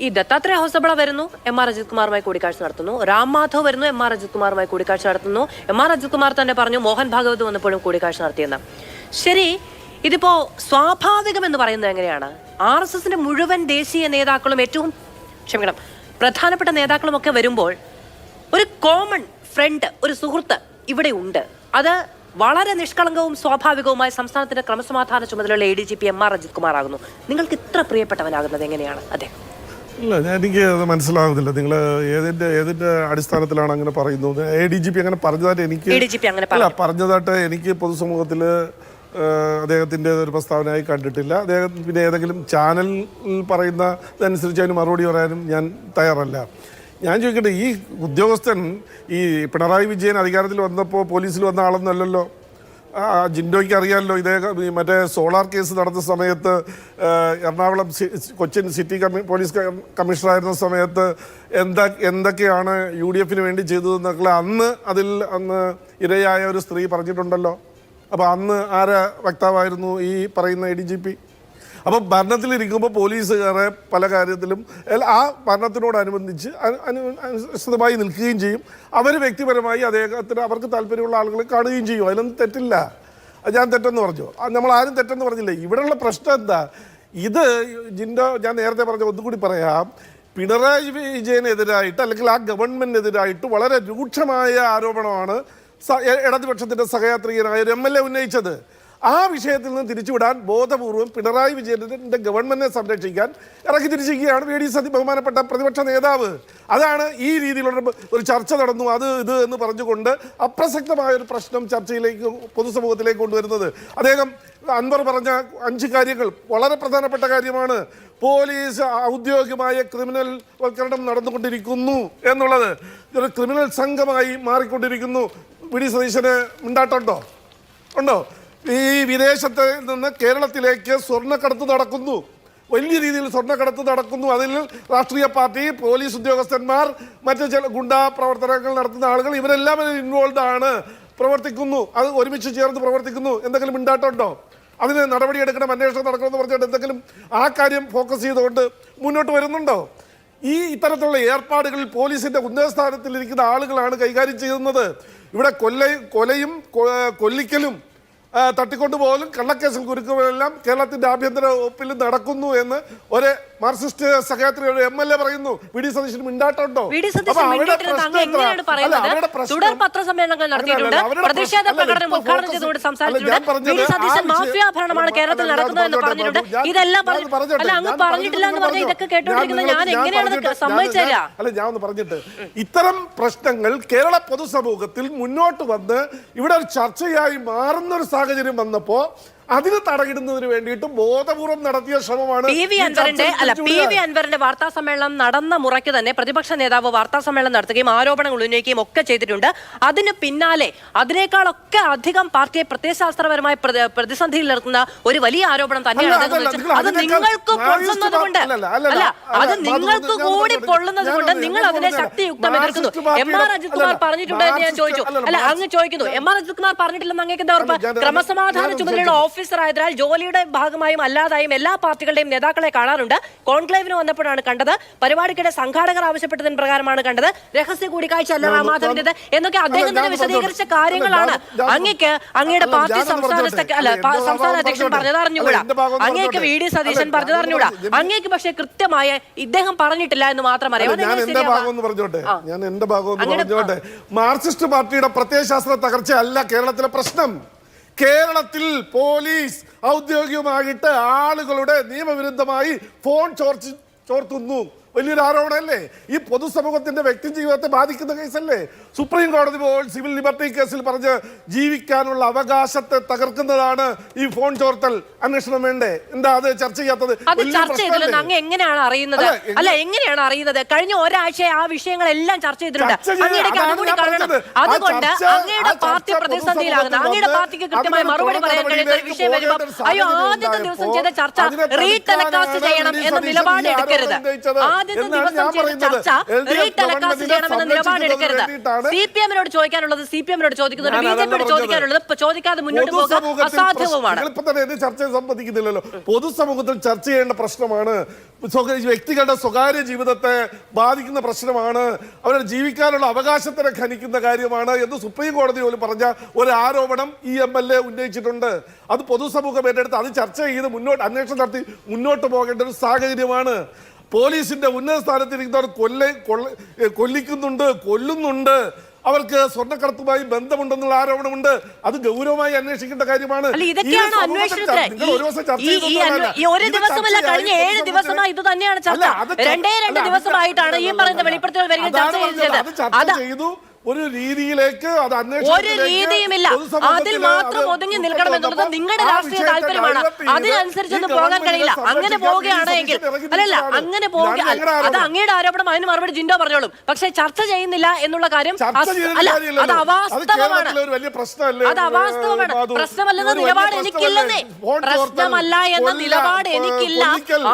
ഈ ദത്താത്രേയ ഹൊസബള വരുന്നു, MR അജിത് കുമാറുമായി കൂടിക്കാഴ്ച നടത്തുന്നു. രാം മാധവ് വരുന്നു, MR അജിത് കുമാറുമായി കൂടിക്കാഴ്ച നടത്തുന്നു. MR അജിത് കുമാർ തന്നെ പറഞ്ഞു മോഹൻ ഭാഗവത് വന്നപ്പോഴും കൂടിക്കാഴ്ച നടത്തിയെന്ന്. ശരി, ഇതിപ്പോ സ്വാഭാവികമെന്ന് പറയുന്നത് എങ്ങനെയാണ്? RSSന്റെ മുഴുവൻ ദേശീയ നേതാക്കളും പ്രധാനപ്പെട്ട നേതാക്കളും ഒക്കെ വരുമ്പോൾ ഒരു കോമൺ ഫ്രണ്ട്, ഒരു സുഹൃത്ത് ഇവിടെ ഉണ്ട്. അത് വളരെ നിഷ്കളങ്കവും സ്വാഭാവികവുമായ സംസ്ഥാനത്തിന്റെ ക്രമസമാധാന ചുമതലയുള്ള ADGP MR അജിത് കുമാർ ആകുന്നു. നിങ്ങൾക്ക് ഇത്ര പ്രിയപ്പെട്ടവനാകുന്നത് എങ്ങനെയാണ് അദ്ദേഹം? ഇല്ല, എനിക്ക് അത് മനസ്സിലാകുന്നില്ല. നിങ്ങൾ ഏതിന്റെ അടിസ്ഥാനത്തിലാണ് അങ്ങനെ പറയുന്നത്? ADGP അങ്ങനെ പറഞ്ഞതായിട്ട് എനിക്ക് പൊതുസമൂഹത്തിൽ അദ്ദേഹത്തിൻ്റെ ഒരു പ്രസ്താവനയായി കണ്ടിട്ടില്ല. അദ്ദേഹം പിന്നെ ഏതെങ്കിലും ചാനലിൽ പറയുന്നതനുസരിച്ച് അതിന് മറുപടി പറയാനും ഞാൻ തയ്യാറല്ല. ഞാൻ ചോദിക്കട്ടെ, ഈ ഉദ്യോഗസ്ഥൻ ഈ പിണറായി വിജയൻ അധികാരത്തിൽ വന്നപ്പോൾ പോലീസിൽ വന്ന ആളൊന്നുമല്ലല്ലോ. ജിൻഡോയ്ക്ക് അറിയാമല്ലോ, മറ്റേ സോളാർ കേസ് നടന്ന സമയത്ത് എറണാകുളം കൊച്ചിൻ സിറ്റി പോലീസ് കമ്മീഷണറായിരുന്ന സമയത്ത് എന്തൊക്കെയാണ് UDF വേണ്ടി ചെയ്തതെന്നൊക്കെ അന്ന് ഇരയായ ഒരു സ്ത്രീ പറഞ്ഞിട്ടുണ്ടല്ലോ. അപ്പോൾ അന്ന് ആരാ വക്താവായിരുന്നു ഈ പറയുന്ന ADGP? അപ്പോൾ ഭരണത്തിലിരിക്കുമ്പോൾ പോലീസുകാരെ പല കാര്യത്തിലും ആ ഭരണത്തിനോടനുബന്ധിച്ച് അനുസൃതമായി നിൽക്കുകയും ചെയ്യും. അവർ വ്യക്തിപരമായി അവർക്ക് താല്പര്യമുള്ള ആളുകളെ കാണുകയും ചെയ്യും. അതിലൊന്നും തെറ്റില്ല. ഞാൻ തെറ്റെന്ന് പറഞ്ഞു, നമ്മൾ ആരും തെറ്റെന്ന് പറഞ്ഞില്ല. ഇവിടെയുള്ള പ്രശ്നം എന്താ? ഇത് ഞാൻ നേരത്തെ പറഞ്ഞ ഒന്നുകൂടി പറയാം. പിണറായി വിജയനെതിരായിട്ട് അല്ലെങ്കിൽ ആ ഗവൺമെന്റിനെതിരായിട്ട് വളരെ രൂക്ഷമായ ആരോപണമാണ് ഇടതുപക്ഷത്തിന്റെ സഹയാത്രികനായ ഒരു MLA ഉന്നയിച്ചത്. ആ വിഷയത്തിൽ നിന്ന് തിരിച്ചുവിടാൻ ബോധപൂർവം പിണറായി വിജയന്റെ ഗവൺമെന്റിനെ സംരക്ഷിക്കാൻ ഇറക്കി തിരിച്ചിരിക്കുകയാണ് VD സതീശൻ, ബഹുമാനപ്പെട്ട പ്രതിപക്ഷ നേതാവ്. അതാണ് ഈ രീതിയിലുള്ള ഒരു ചർച്ച നടന്നു ഇത് എന്ന് പറഞ്ഞുകൊണ്ട് അപ്രസക്തമായ ഒരു പ്രശ്നം ചർച്ചയിലേക്ക് പൊതുസമൂഹത്തിലേക്ക് കൊണ്ടുവരുന്നത്. അദ്ദേഹം അൻവർ പറഞ്ഞ 5 കാര്യങ്ങൾ വളരെ പ്രധാനപ്പെട്ട കാര്യമാണ്. പോലീസ് ഔദ്യോഗികമായ ക്രിമിനൽ വൽക്കരണം നടന്നുകൊണ്ടിരിക്കുന്നു എന്നുള്ളത് ഒരു ക്രിമിനൽ സംഘമായി മാറിക്കൊണ്ടിരിക്കുന്നു. VD സതീശന് മിണ്ടാട്ടുണ്ടോ? ഉണ്ടോ? ഈ വിദേശത്ത് നിന്ന് കേരളത്തിലേക്ക് സ്വർണ്ണക്കടത്ത് നടക്കുന്നു, വലിയ രീതിയിൽ സ്വർണ്ണക്കടത്ത് നടക്കുന്നു. അതിൽ രാഷ്ട്രീയ പാർട്ടി, പോലീസ് ഉദ്യോഗസ്ഥന്മാർ, മറ്റ് ചില ഗുണ്ടാ പ്രവർത്തനങ്ങൾ നടത്തുന്ന ആളുകൾ ഇവരെല്ലാം ഇൻവോൾവ് ആണ്, പ്രവർത്തിക്കുന്നു. അത് ഒരുമിച്ച് ചേർന്ന് പ്രവർത്തിക്കുന്നു. എന്തെങ്കിലും മിണ്ടാട്ടുണ്ടോ? അതിന് നടപടിയെടുക്കണം, അന്വേഷണം നടക്കണമെന്ന് പറഞ്ഞിട്ട് എന്തെങ്കിലും ആ കാര്യം ഫോക്കസ് ചെയ്തുകൊണ്ട് മുന്നോട്ട് വരുന്നുണ്ടോ? ഇത്തരത്തിലുള്ള ഏർപ്പാടുകളിൽ പോലീസിന്റെ ഉന്നതസ്ഥാനത്തിലിരിക്കുന്ന ആളുകളാണ് കൈകാര്യം ചെയ്യുന്നത്. ഇവിടെ കൊലയും കൊല്ലിക്കലും തട്ടിക്കൊണ്ടുപോകലും കള്ളക്കേസിൽ കുരുക്കുമെല്ലാം കേരളത്തിന്റെ ആഭ്യന്തര വകുപ്പിൽ നടക്കുന്നു എന്ന് ഒരു മാർക്സിസ്റ്റ് സഹയാത്രി MLA പറയുന്നു. VD സതീശന് മിണ്ടാട്ടുണ്ടോ? അല്ല, ഞാൻ ഒന്ന് പറഞ്ഞിട്ട്, ഇത്തരം പ്രശ്നങ്ങൾ കേരള പൊതുസമൂഹത്തിൽ മുന്നോട്ട് വന്ന് ഇവിടെ ഒരു ചർച്ചയായി മാറുന്ന ഒരു സാഹചര്യം വന്നപ്പോ അതിന് തടയിടുന്നതിന് വേണ്ടിയിട്ട് ബോധപൂർവം നടത്തിയ ശ്രമമാണ്. PV അൻവറിന്റെ വാർത്താ സമ്മേളനം നടന്ന മുറയ്ക്ക് തന്നെ പ്രതിപക്ഷ നേതാവ് വാർത്താ സമ്മേളനം നടത്തുകയും ആരോപണങ്ങൾ ഉന്നയിക്കുകയും ഒക്കെ ചെയ്തിട്ടുണ്ട്. അതിന് പിന്നാലെ അതിനേക്കാളൊക്കെ അധികം പാർട്ടിയെ പ്രത്യയശാസ്ത്രപരമായി പ്രതിസന്ധിയിൽ നിർത്തുന്ന ഒരു വലിയ ആരോപണം തന്നെയാണ് അത് നിങ്ങൾക്ക് പൊള്ളുന്നത് കൊണ്ട്, അല്ല അത് നിങ്ങൾക്ക് കൂടി പൊള്ളുന്നത് കൊണ്ട് നിങ്ങൾ അതിനെ ശക്തിയുക്തം എതിർക്കുന്നു. MR അജിത് കുമാർ പറഞ്ഞിട്ടുണ്ട് എന്ന് ഞാൻ ചോദിച്ചു. അല്ല, അങ്ങ് ചോദിക്കുന്നു MR അജിത് കുമാർ പറഞ്ഞിട്ടില്ലെന്ന് അങ്ങേക്ക് എന്താ ഉറപ്പ്? ക്രമസമാധാന ചുമതലയുള്ള ഓഫീസർ ആയതിനാൽ ജോലിയുടെ ഭാഗമായും അല്ലാതായും എല്ലാ പാർട്ടികളുടെയും നേതാക്കളെ കാണാറുണ്ട്. കോൺക്ലേവിന് വന്നപ്പോഴാണ് കണ്ടത്, പരിപാടിക്കിടെ സംഘാടകർ ആവശ്യപ്പെട്ടതിന് പ്രകാരമാണ് കണ്ടത്, രഹസ്യ കൂടിക്കാഴ്ച അല്ല രാമാധവന്റേത് എന്നൊക്കെ അദ്ദേഹം തന്നെ വിശദീകരിച്ച കാര്യങ്ങളാണ്. അങ്ങേക്ക് അങ്ങയുടെ പാർട്ടി സംസ്ഥാന അധ്യക്ഷൻ പറഞ്ഞത് അറിഞ്ഞുകൂടാ, അങ്ങേക്ക് VD സതീശൻ പറഞ്ഞത് അറിഞ്ഞുകൂടാ, അങ്ങേക്ക് പക്ഷേ കൃത്യമായ ഇദ്ദേഹം പറഞ്ഞിട്ടില്ല എന്ന് മാത്രം അറിയാം. ഞാൻ എന്റെ ഭാഗം പറഞ്ഞോട്ടെ. മാർക്സിസ്റ്റ് പാർട്ടിയുടെ പ്രത്യയശാസ്ത്ര തകർച്ച അല്ല കേരളത്തിലെ പ്രശ്നം. കേരളത്തിൽ പോലീസ് ഔദ്യോഗികമായിട്ട് ആളുകളുടെ നിയമവിരുദ്ധമായി ഫോൺ ചോർത്തുന്നു. വലിയൊരു ആരോപണമല്ലേ? ഈ പൊതുസമൂഹത്തിന്റെ വ്യക്തി ജീവിതത്തെ ബാധിക്കുന്ന കേസല്ലേ? സുപ്രീം കോടതി പോൽ സിവിൽ ലിബർട്ടി കേസിൽ പറഞ്ഞ് ജീവിക്കാനുള്ള അവകാശത്തെ തകർക്കുന്നതാണ് ഈ ഫോൺ ചോർത്തൽ. അന്വേഷണം വേണ്ടേ? എന്താ അത് ചർച്ച ചെയ്യാത്തത്? അങ്ങ് എങ്ങനെയാണ് അറിയുന്നത്? അല്ല, എങ്ങനെയാണ് അറിയുന്നത്? കഴിഞ്ഞ ഒരാഴ്ച ആ വിഷയങ്ങളെല്ലാം ചർച്ച ചെയ്തിട്ടുണ്ട്. അതുകൊണ്ട് അങ്ങയുടെ പാർട്ടി പ്രതിസന്ധിയിലാകുന്ന, അങ്ങയുടെ പാർട്ടിക്ക് കൃത്യമായി മറുപടി പറയാൻ കഴിയുന്ന ഒരു വിഷയം വരുമ്പോൾ അയ്യോ ആദ്യത്തെ ദിവസം ചെയ്ത ചർച്ച റീടെലികാസ്റ്റ് ചെയ്യണം എന്ന നിലപാട് എടുക്കരുത്. ആദ്യത്തെ ദിവസം ചെയ്ത ചർച്ച റീടെലികാസ്റ്റ് ചെയ്യണമെന്ന നിലപാട് എടുക്കരുത്. CPM-നോട് ചോദിക്കാനുള്ളത് CPM-നോട് ചോദിക്കുന്നത്, BJP-യോട് ചോദിക്കാനുള്ളത് ചോദിക്കാതെ മുന്നോട്ട് പോകുക അസാധ്യവുമാണ്. ചർച്ചയെ സംബന്ധിക്കുന്നില്ലല്ലോ. പൊതുസമൂഹത്തിൽ ചർച്ച ചെയ്യേണ്ട പ്രശ്നമാണ്. വ്യക്തികളുടെ സ്വകാര്യ ജീവിതത്തെ ബാധിക്കുന്ന പ്രശ്നമാണ്. അവരുടെ ജീവിക്കാനുള്ള അവകാശത്തിനെ ഖനിക്കുന്ന കാര്യമാണ് എന്ന് സുപ്രീം കോടതി പോലും പറഞ്ഞ ഒരു ആരോപണം ഈ MLA ഉന്നയിച്ചിട്ടുണ്ട്. അത് പൊതുസമൂഹം ഏറ്റെടുത്ത് അത് ചർച്ച ചെയ്ത് അന്വേഷണം നടത്തി മുന്നോട്ട് പോകേണ്ട ഒരു സാഹചര്യമാണ്. പോലീസിന്റെ ഉന്നത സ്ഥാനത്തിരിക്കുന്നവർ കൊല്ലിക്കുന്നുണ്ട്, കൊല്ലുന്നുണ്ട്, അവർക്ക് സ്വർണ്ണക്കടത്തുമായി ബന്ധമുണ്ടെന്നുള്ള ആരോപണമുണ്ട്. അത് ഗൗരവമായി അന്വേഷിക്കേണ്ട കാര്യമാണ്. ഇതൊക്കെയാണ് അന്വേഷണത്തിന് ഒരു ദിവസമല്ല, കഴിഞ്ഞ 7 ദിവസമായി ഇത് തന്നെയാണ് ചർച്ച. രണ്ടേ ദിവസമായിട്ടാണ് ഈ പറയുന്ന വെളിപ്പെടുത്തൽ വരിക ചർച്ച ചെയ്തു. ഒരു രീതിയിലേക്ക് അത് ഒരു രീതിയുമില്ല. അതിൽ മാത്രം ഒതുങ്ങി നിൽക്കണം എന്നുള്ളത് നിങ്ങളുടെ രാഷ്ട്രീയ താല്പര്യമാണ്. അതിനനുസരിച്ചൊന്നും പോകാൻ കഴിയില്ല. അങ്ങനെ പോവുകയാണെങ്കിൽ അല്ലല്ല, അങ്ങനെ പോവുക അത് അങ്ങയുടെ ആരോപണം, അതിന് മറുപടി ജിൻഡോ പറഞ്ഞോളും. പക്ഷെ ചർച്ച ചെയ്യുന്നില്ല എന്നുള്ള കാര്യം അല്ല, അത് അവാസ്തവമാണ്. അത് അവാസ്തവമാണ്. പ്രശ്നമല്ലെന്ന നിലപാട് എനിക്കില്ലെന്നേ. പ്രശ്നമല്ല എന്ന നിലപാട് എനിക്കില്ല.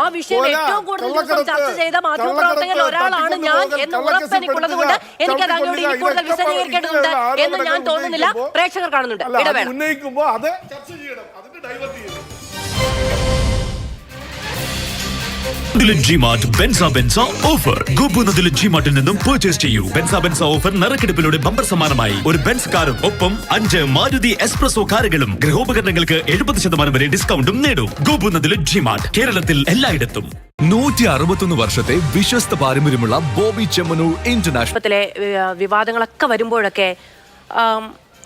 ആ വിഷയം ഏറ്റവും കൂടുതൽ ദിവസം ചർച്ച ചെയ്ത മാധ്യമപ്രവർത്തകരിൽ ഒരാളാണ് ഞാൻ എന്ന് ഉറപ്പ് എനിക്കുള്ളത് കൊണ്ട് എനിക്കത് അങ്ങോട്ട് ഇനി കൂടുതൽ വിശദീകരിക്കേണ്ടതുണ്ട് എന്ന് ഞാൻ തോന്നുന്നില്ല. പ്രേക്ഷകർ കാണുന്നുണ്ട്. ഇടവേള. ബെൻസ ഓഫർ. ഗോപുനദിലെ ജിമാർട്ടിൽ നിന്നും പർച്ചേസ് ചെയ്യൂ. ബെൻസ ഓഫർ നറുക്കെടുപ്പിലൂടെ ബമ്പർ സമ്മാനമായി ഒരു ബെൻസ് കാറും ഒപ്പം 5 മാരുതി എക്സ്പ്രസോ കാറുകളും ഗൃഹോപകരണങ്ങൾക്ക് 70% വരെ ഡിസ്കൗണ്ടും നേടും. ഗോപുനദിലെ ജിമാർട്ട്, കേരളത്തിൽ എല്ലായിടത്തും. 161 വർഷത്തെ വിശ്വസ്ത പാരമ്പര്യമുള്ള ബോബി ചെമ്മനൂർ ഇന്റർനാഷണൽ വിവാദങ്ങളൊക്കെ വരുമ്പോഴൊക്കെ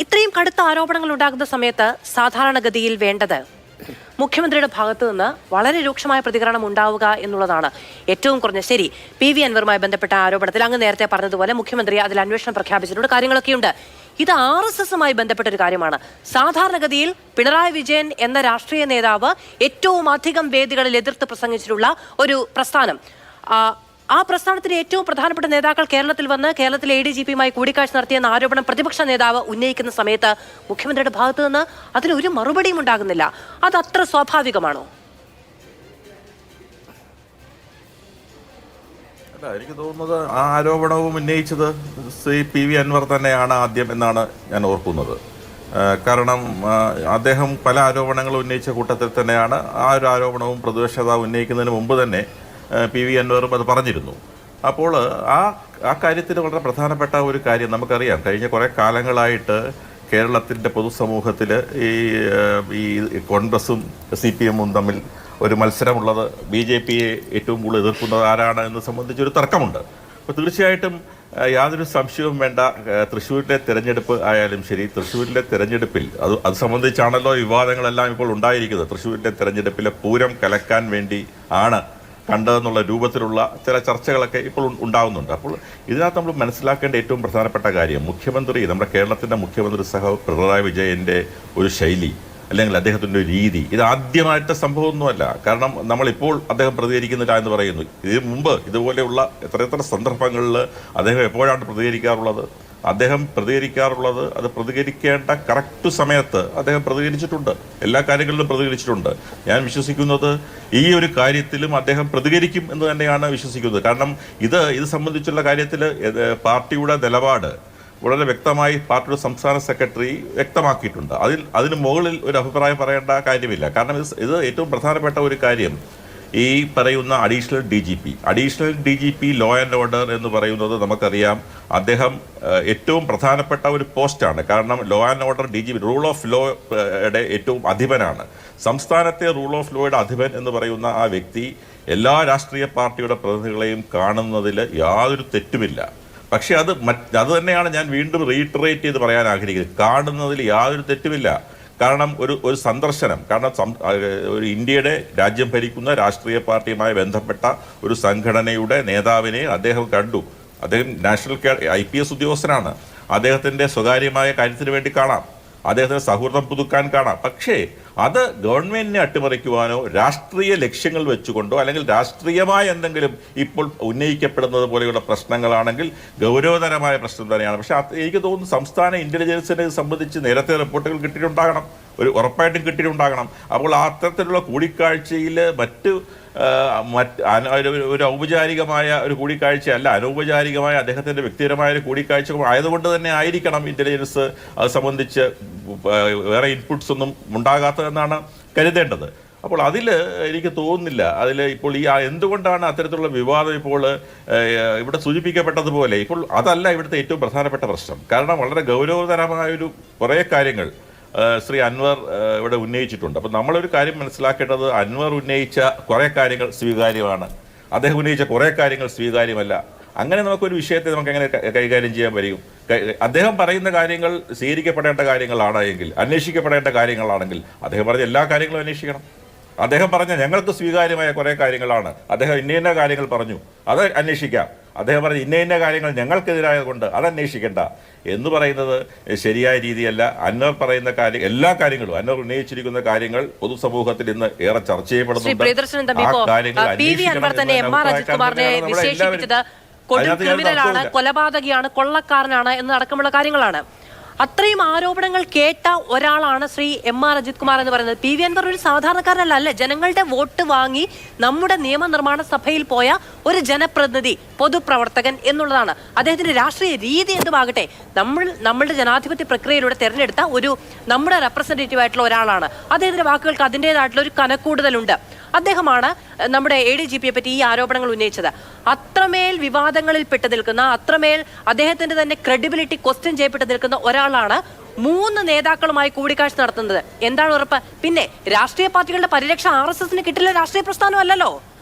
ഇത്രയും കടുത്ത ആരോപണങ്ങൾ ഉണ്ടാകുന്ന സമയത്ത് സാധാരണഗതിയിൽ വേണ്ടത് മുഖ്യമന്ത്രിയുടെ ഭാഗത്ത് നിന്ന് വളരെ രൂക്ഷമായ പ്രതികരണം ഉണ്ടാവുക എന്നുള്ളതാണ് ഏറ്റവും കുറഞ്ഞ. ശരി, PV അൻവറുമായി ബന്ധപ്പെട്ട ആരോപണത്തിൽ അങ്ങ് നേരത്തെ പറഞ്ഞതുപോലെ മുഖ്യമന്ത്രി അതിൽ അന്വേഷണം പ്രഖ്യാപിച്ചിട്ടുണ്ട്, കാര്യങ്ങളൊക്കെയുണ്ട്. ഇത് RSSുമായി ബന്ധപ്പെട്ട ഒരു കാര്യമാണ്. സാധാരണഗതിയിൽ പിണറായി വിജയൻ എന്ന രാഷ്ട്രീയ നേതാവ് ഏറ്റവും അധികം വേദികളിൽ എതിർത്ത് പ്രസംഗിച്ചിട്ടുള്ള ഒരു പ്രസ്ഥാനം. ആ പ്രസ്ഥാനത്തിലെ ഏറ്റവും പ്രധാനപ്പെട്ട നേതാക്കൾ കേരളത്തിൽ വന്ന് കേരളത്തിലെ ADGPയുമായി കൂടിക്കാഴ്ച നടത്തിയെന്ന ആരോപണം പ്രതിപക്ഷ നേതാവ് ഉന്നയിക്കുന്ന സമയത്ത് മുഖ്യമന്ത്രിയുടെ ഭാഗത്തു നിന്ന് അതിലൊരു മറുപടിയും ഉണ്ടാകുന്നില്ല. അത് അത്ര സ്വാഭാവികമാണോ? അല്ല, എനിക്ക് തോന്നുന്നത് ആ ആരോപണവും ഉന്നയിച്ചത് ശ്രീ PV അൻവർ തന്നെയാണ് ആദ്യം എന്നാണ് ഞാൻ ഓർക്കുന്നത്. കാരണം അദ്ദേഹം പല ആരോപണങ്ങളും ഉന്നയിച്ച കൂട്ടത്തിൽ തന്നെയാണ് ആ ഒരു ആരോപണവും പ്രതിപക്ഷ നേതാവ് ഉന്നയിക്കുന്നതിന് മുമ്പ് തന്നെ PV അൻവറും അത് പറഞ്ഞിരുന്നു. അപ്പോൾ ആ കാര്യത്തിൽ വളരെ പ്രധാനപ്പെട്ട ഒരു കാര്യം നമുക്കറിയാം. കഴിഞ്ഞ കുറേ കാലങ്ങളായിട്ട് കേരളത്തിൻ്റെ പൊതുസമൂഹത്തിൽ ഈ കോൺഗ്രസും CPMഉം തമ്മിൽ ഒരു മത്സരമുള്ളത്, BJPയെ ഏറ്റവും കൂടുതൽ എതിർക്കുന്നത് ആരാണ് എന്ന് സംബന്ധിച്ചൊരു തർക്കമുണ്ട്. അപ്പോൾ തീർച്ചയായിട്ടും യാതൊരു സംശയവും വേണ്ട, തൃശ്ശൂരിലെ തിരഞ്ഞെടുപ്പ് ആയാലും ശരി, തൃശ്ശൂരിലെ തിരഞ്ഞെടുപ്പിൽ അത് സംബന്ധിച്ചാണല്ലോ വിവാദങ്ങളെല്ലാം ഇപ്പോൾ ഉണ്ടായിരിക്കുന്നത്. തൃശ്ശൂരിലെ തിരഞ്ഞെടുപ്പിലെ പൂരം കലക്കാൻ വേണ്ടി ആണ് കണ്ടതെന്നുള്ള രൂപത്തിലുള്ള ചില ചർച്ചകളൊക്കെ ഇപ്പോൾ ഉണ്ടാകുന്നുണ്ട്. അപ്പോൾ ഇതിനകത്ത് നമ്മൾ മനസ്സിലാക്കേണ്ട ഏറ്റവും പ്രധാനപ്പെട്ട കാര്യം, മുഖ്യമന്ത്രി, നമ്മുടെ കേരളത്തിൻ്റെ മുഖ്യമന്ത്രി പിണറായി വിജയൻ്റെ ഒരു ശൈലി അല്ലെങ്കിൽ അദ്ദേഹത്തിൻ്റെ ഒരു രീതി ഇത് ആദ്യമായിട്ട് സംഭവമൊന്നുമല്ല. കാരണം നമ്മളിപ്പോൾ അദ്ദേഹം പ്രതികരിക്കുന്നില്ല എന്ന് പറയുന്നു. ഇതിനു മുമ്പ് ഇതുപോലെയുള്ള എത്ര സന്ദർഭങ്ങളിൽ അദ്ദേഹം എപ്പോഴാണ് പ്രതികരിക്കാറുള്ളത്? അദ്ദേഹം പ്രതികരിക്കാറുള്ളത് അത് പ്രതികരിക്കേണ്ട കറക്റ്റ് സമയത്ത് അദ്ദേഹം പ്രതികരിച്ചിട്ടുണ്ട്. എല്ലാ കാര്യങ്ങളിലും പ്രതികരിച്ചിട്ടുണ്ട്. ഞാൻ വിശ്വസിക്കുന്നത് ഈ ഒരു കാര്യത്തിലും അദ്ദേഹം പ്രതികരിക്കും എന്ന് തന്നെയാണ് വിശ്വസിക്കുന്നത്. കാരണം ഇത് സംബന്ധിച്ചുള്ള കാര്യത്തിൽ പാർട്ടിയുടെ നിലപാട് വളരെ വ്യക്തമായി പാർട്ടിയുടെ സംസ്ഥാന സെക്രട്ടറി വ്യക്തമാക്കിയിട്ടുണ്ട്. അതിന് മുകളിൽ ഒരു അഭിപ്രായം പറയേണ്ട കാര്യമില്ല. കാരണം ഇത് ഏറ്റവും പ്രധാനപ്പെട്ട ഒരു കാര്യം, ഈ പറയുന്ന additional DGP law and order എന്ന് പറയുന്നത് നമുക്കറിയാം, അദ്ദേഹം ഏറ്റവും പ്രധാനപ്പെട്ട ഒരു പോസ്റ്റാണ്. കാരണം law and order DGP rule of ലോയുടെ ഏറ്റവും അധിപനാണ്. സംസ്ഥാനത്തെ റൂൾ ഓഫ് ലോയുടെ അധിപൻ എന്ന് പറയുന്ന ആ വ്യക്തി എല്ലാ രാഷ്ട്രീയ പാർട്ടിയുടെ പ്രതിനിധികളെയും കാണുന്നതിൽ യാതൊരു തെറ്റുമില്ല. പക്ഷേ അത് തന്നെയാണ് ഞാൻ വീണ്ടും റീറ്ററേറ്റ് ചെയ്ത് പറയാൻ ആഗ്രഹിക്കുന്നത്. കാണുന്നതിൽ യാതൊരു തെറ്റുമില്ല. കാരണം ഒരു സന്ദർശനം, കാരണം ഒരു ഇന്ത്യയുടെ രാജ്യം ഭരിക്കുന്ന രാഷ്ട്രീയ പാർട്ടിയുമായി ബന്ധപ്പെട്ട ഒരു സംഘടനയുടെ നേതാവിനെ അദ്ദേഹം കണ്ടു. അദ്ദേഹം നാഷണൽ IPS ഉദ്യോഗസ്ഥനാണ്. അദ്ദേഹത്തിൻ്റെ സ്വകാര്യമായ കാര്യത്തിന് വേണ്ടി കാണാം, അദ്ദേഹത്തിന് സൗഹൃദം പുതുക്കാൻ കാണാം. പക്ഷേ അത് ഗവൺമെന്റിനെ അട്ടിമറിക്കുവാനോ രാഷ്ട്രീയ ലക്ഷ്യങ്ങൾ വെച്ചുകൊണ്ടോ അല്ലെങ്കിൽ രാഷ്ട്രീയമായ എന്തെങ്കിലും ഇപ്പോൾ ഉന്നയിക്കപ്പെടുന്നത് പോലെയുള്ള പ്രശ്നങ്ങളാണെങ്കിൽ ഗൗരവതരമായ പ്രശ്നം തന്നെയാണ്. പക്ഷെ എനിക്ക് തോന്നുന്നു സംസ്ഥാന ഇന്റലിജൻസിനെ സംബന്ധിച്ച് നേരത്തെ റിപ്പോർട്ടുകൾ കിട്ടിയിട്ടുണ്ടാകണം, ഉറപ്പായിട്ടും കിട്ടിയിട്ടുണ്ടാകണം. അപ്പോൾ അത്തരത്തിലുള്ള കൂടിക്കാഴ്ചയിൽ ഒരു ഔപചാരികമായ ഒരു കൂടിക്കാഴ്ചയല്ല, അനൗപചാരികമായ അദ്ദേഹത്തിൻ്റെ വ്യക്തിപരമായ ഒരു കൂടിക്കാഴ്ച ആയതുകൊണ്ട് തന്നെ ആയിരിക്കണം ഇന്റലിജൻസ് അത് സംബന്ധിച്ച് വേറെ ഇൻപുട്സ് ഒന്നും ഉണ്ടാകാത്തതെന്നാണ് കരുതേണ്ടത്. അപ്പോൾ അതിൽ എനിക്ക് തോന്നുന്നില്ല, അതിൽ ഇപ്പോൾ എന്തുകൊണ്ടാണ് അത്തരത്തിലുള്ള വിവാദം ഇപ്പോൾ ഇവിടെ സൂചിപ്പിക്കപ്പെട്ടതുപോലെ ഇപ്പോൾ അതല്ല ഇവിടുത്തെ ഏറ്റവും പ്രധാനപ്പെട്ട പ്രശ്നം. കാരണം വളരെ ഗൗരവതരമായൊരു കുറേ കാര്യങ്ങൾ ശ്രീ അൻവർ ഇവിടെ ഉന്നയിച്ചിട്ടുണ്ട്. അപ്പോൾ നമ്മളൊരു കാര്യം മനസ്സിലാക്കേണ്ടത്, അൻവർ ഉന്നയിച്ച കുറേ കാര്യങ്ങൾ സ്വീകാര്യമാണ്, അദ്ദേഹം ഉന്നയിച്ച കുറേ കാര്യങ്ങൾ സ്വീകാര്യമല്ല. അങ്ങനെ നമുക്കൊരു വിഷയത്തെ നമുക്ക് എങ്ങനെ കൈകാര്യം ചെയ്യാൻ കഴിയും? അദ്ദേഹം പറയുന്ന കാര്യങ്ങൾ സ്വീകരിക്കപ്പെടേണ്ട കാര്യങ്ങളാണ് എങ്കിൽ, അന്വേഷിക്കപ്പെടേണ്ട കാര്യങ്ങളാണെങ്കിൽ അദ്ദേഹം പറഞ്ഞ എല്ലാ കാര്യങ്ങളും അന്വേഷിക്കണം. അദ്ദേഹം പറഞ്ഞ ഞങ്ങൾക്ക് സ്വീകാര്യമായ കുറേ കാര്യങ്ങളാണ്, അദ്ദേഹം ഇന്ന കാര്യങ്ങൾ പറഞ്ഞു, അത് അന്വേഷിക്കാം. അദ്ദേഹം പറഞ്ഞ ഇന്ന കാര്യങ്ങൾ ഞങ്ങൾക്കെതിരായതുകൊണ്ട് അത് അന്വേഷിക്കേണ്ട എന്ന് പറയുന്നത് ശരിയായ രീതിയല്ല. അൻവർ പറയുന്ന എല്ലാ കാര്യങ്ങളും, അൻവർ ഉന്നയിച്ചിരിക്കുന്ന കാര്യങ്ങൾ പൊതുസമൂഹത്തിൽ ഇന്ന് ഏറെ ചർച്ച ചെയ്യപ്പെടുന്നുണ്ട്. ആ കാര്യങ്ങൾ ക്രിമിനലാണ്, കൊലപാതകിയാണ്, കൊള്ളക്കാരനാണ് എന്നടക്കമുള്ള കാര്യങ്ങളാണ്. അത്രയും ആരോപണങ്ങൾ കേട്ട ഒരാളാണ് ശ്രീ എം.ആർ. അജിത് കുമാർ എന്ന് പറയുന്നത്. പി വി അൻവർ ഒരു സാധാരണക്കാരനല്ല, അല്ലേ? ജനങ്ങളുടെ വോട്ട് വാങ്ങി നമ്മുടെ നിയമനിർമ്മാണ സഭയിൽ പോയ ഒരു ജനപ്രതിനിധി, പൊതുപ്രവർത്തകൻ എന്നുള്ളതാണ്. അദ്ദേഹത്തിന്റെ രാഷ്ട്രീയ രീതി എന്തുമാകട്ടെ, നമ്മളുടെ ജനാധിപത്യ പ്രക്രിയയിലൂടെ തെരഞ്ഞെടുത്ത നമ്മുടെ റെപ്രസെന്റേറ്റീവ് ആയിട്ടുള്ള ഒരാളാണ്. അദ്ദേഹത്തിന്റെ വാക്കുകൾക്ക് അതിൻ്റെതായിട്ടുള്ള ഒരു കനക്കൂടുതലുണ്ട്. അദ്ദേഹമാണ് നമ്മുടെ ADGPയെ പറ്റി ഈ ആരോപണങ്ങൾ ഉന്നയിച്ചത്. അത്രമേൽ വിവാദങ്ങളിൽ പെട്ടു നിൽക്കുന്ന, അത്രമേൽ അദ്ദേഹത്തിന്റെ തന്നെ ക്രെഡിബിലിറ്റി ക്വസ്റ്റ്യൻ ചെയ്യപ്പെട്ട് നിൽക്കുന്ന ഒരാളാണ് 3 നേതാക്കളുമായി കൂടിക്കാഴ്ച നടത്തുന്നത്. എന്താണ് ഉറപ്പ്? പിന്നെ രാഷ്ട്രീയ പാർട്ടികളുടെ പരിരക്ഷ RSSന് കിട്ടില്ല രാഷ്ട്രീയ പ്രസ്ഥാനമല്ലല്ലോ.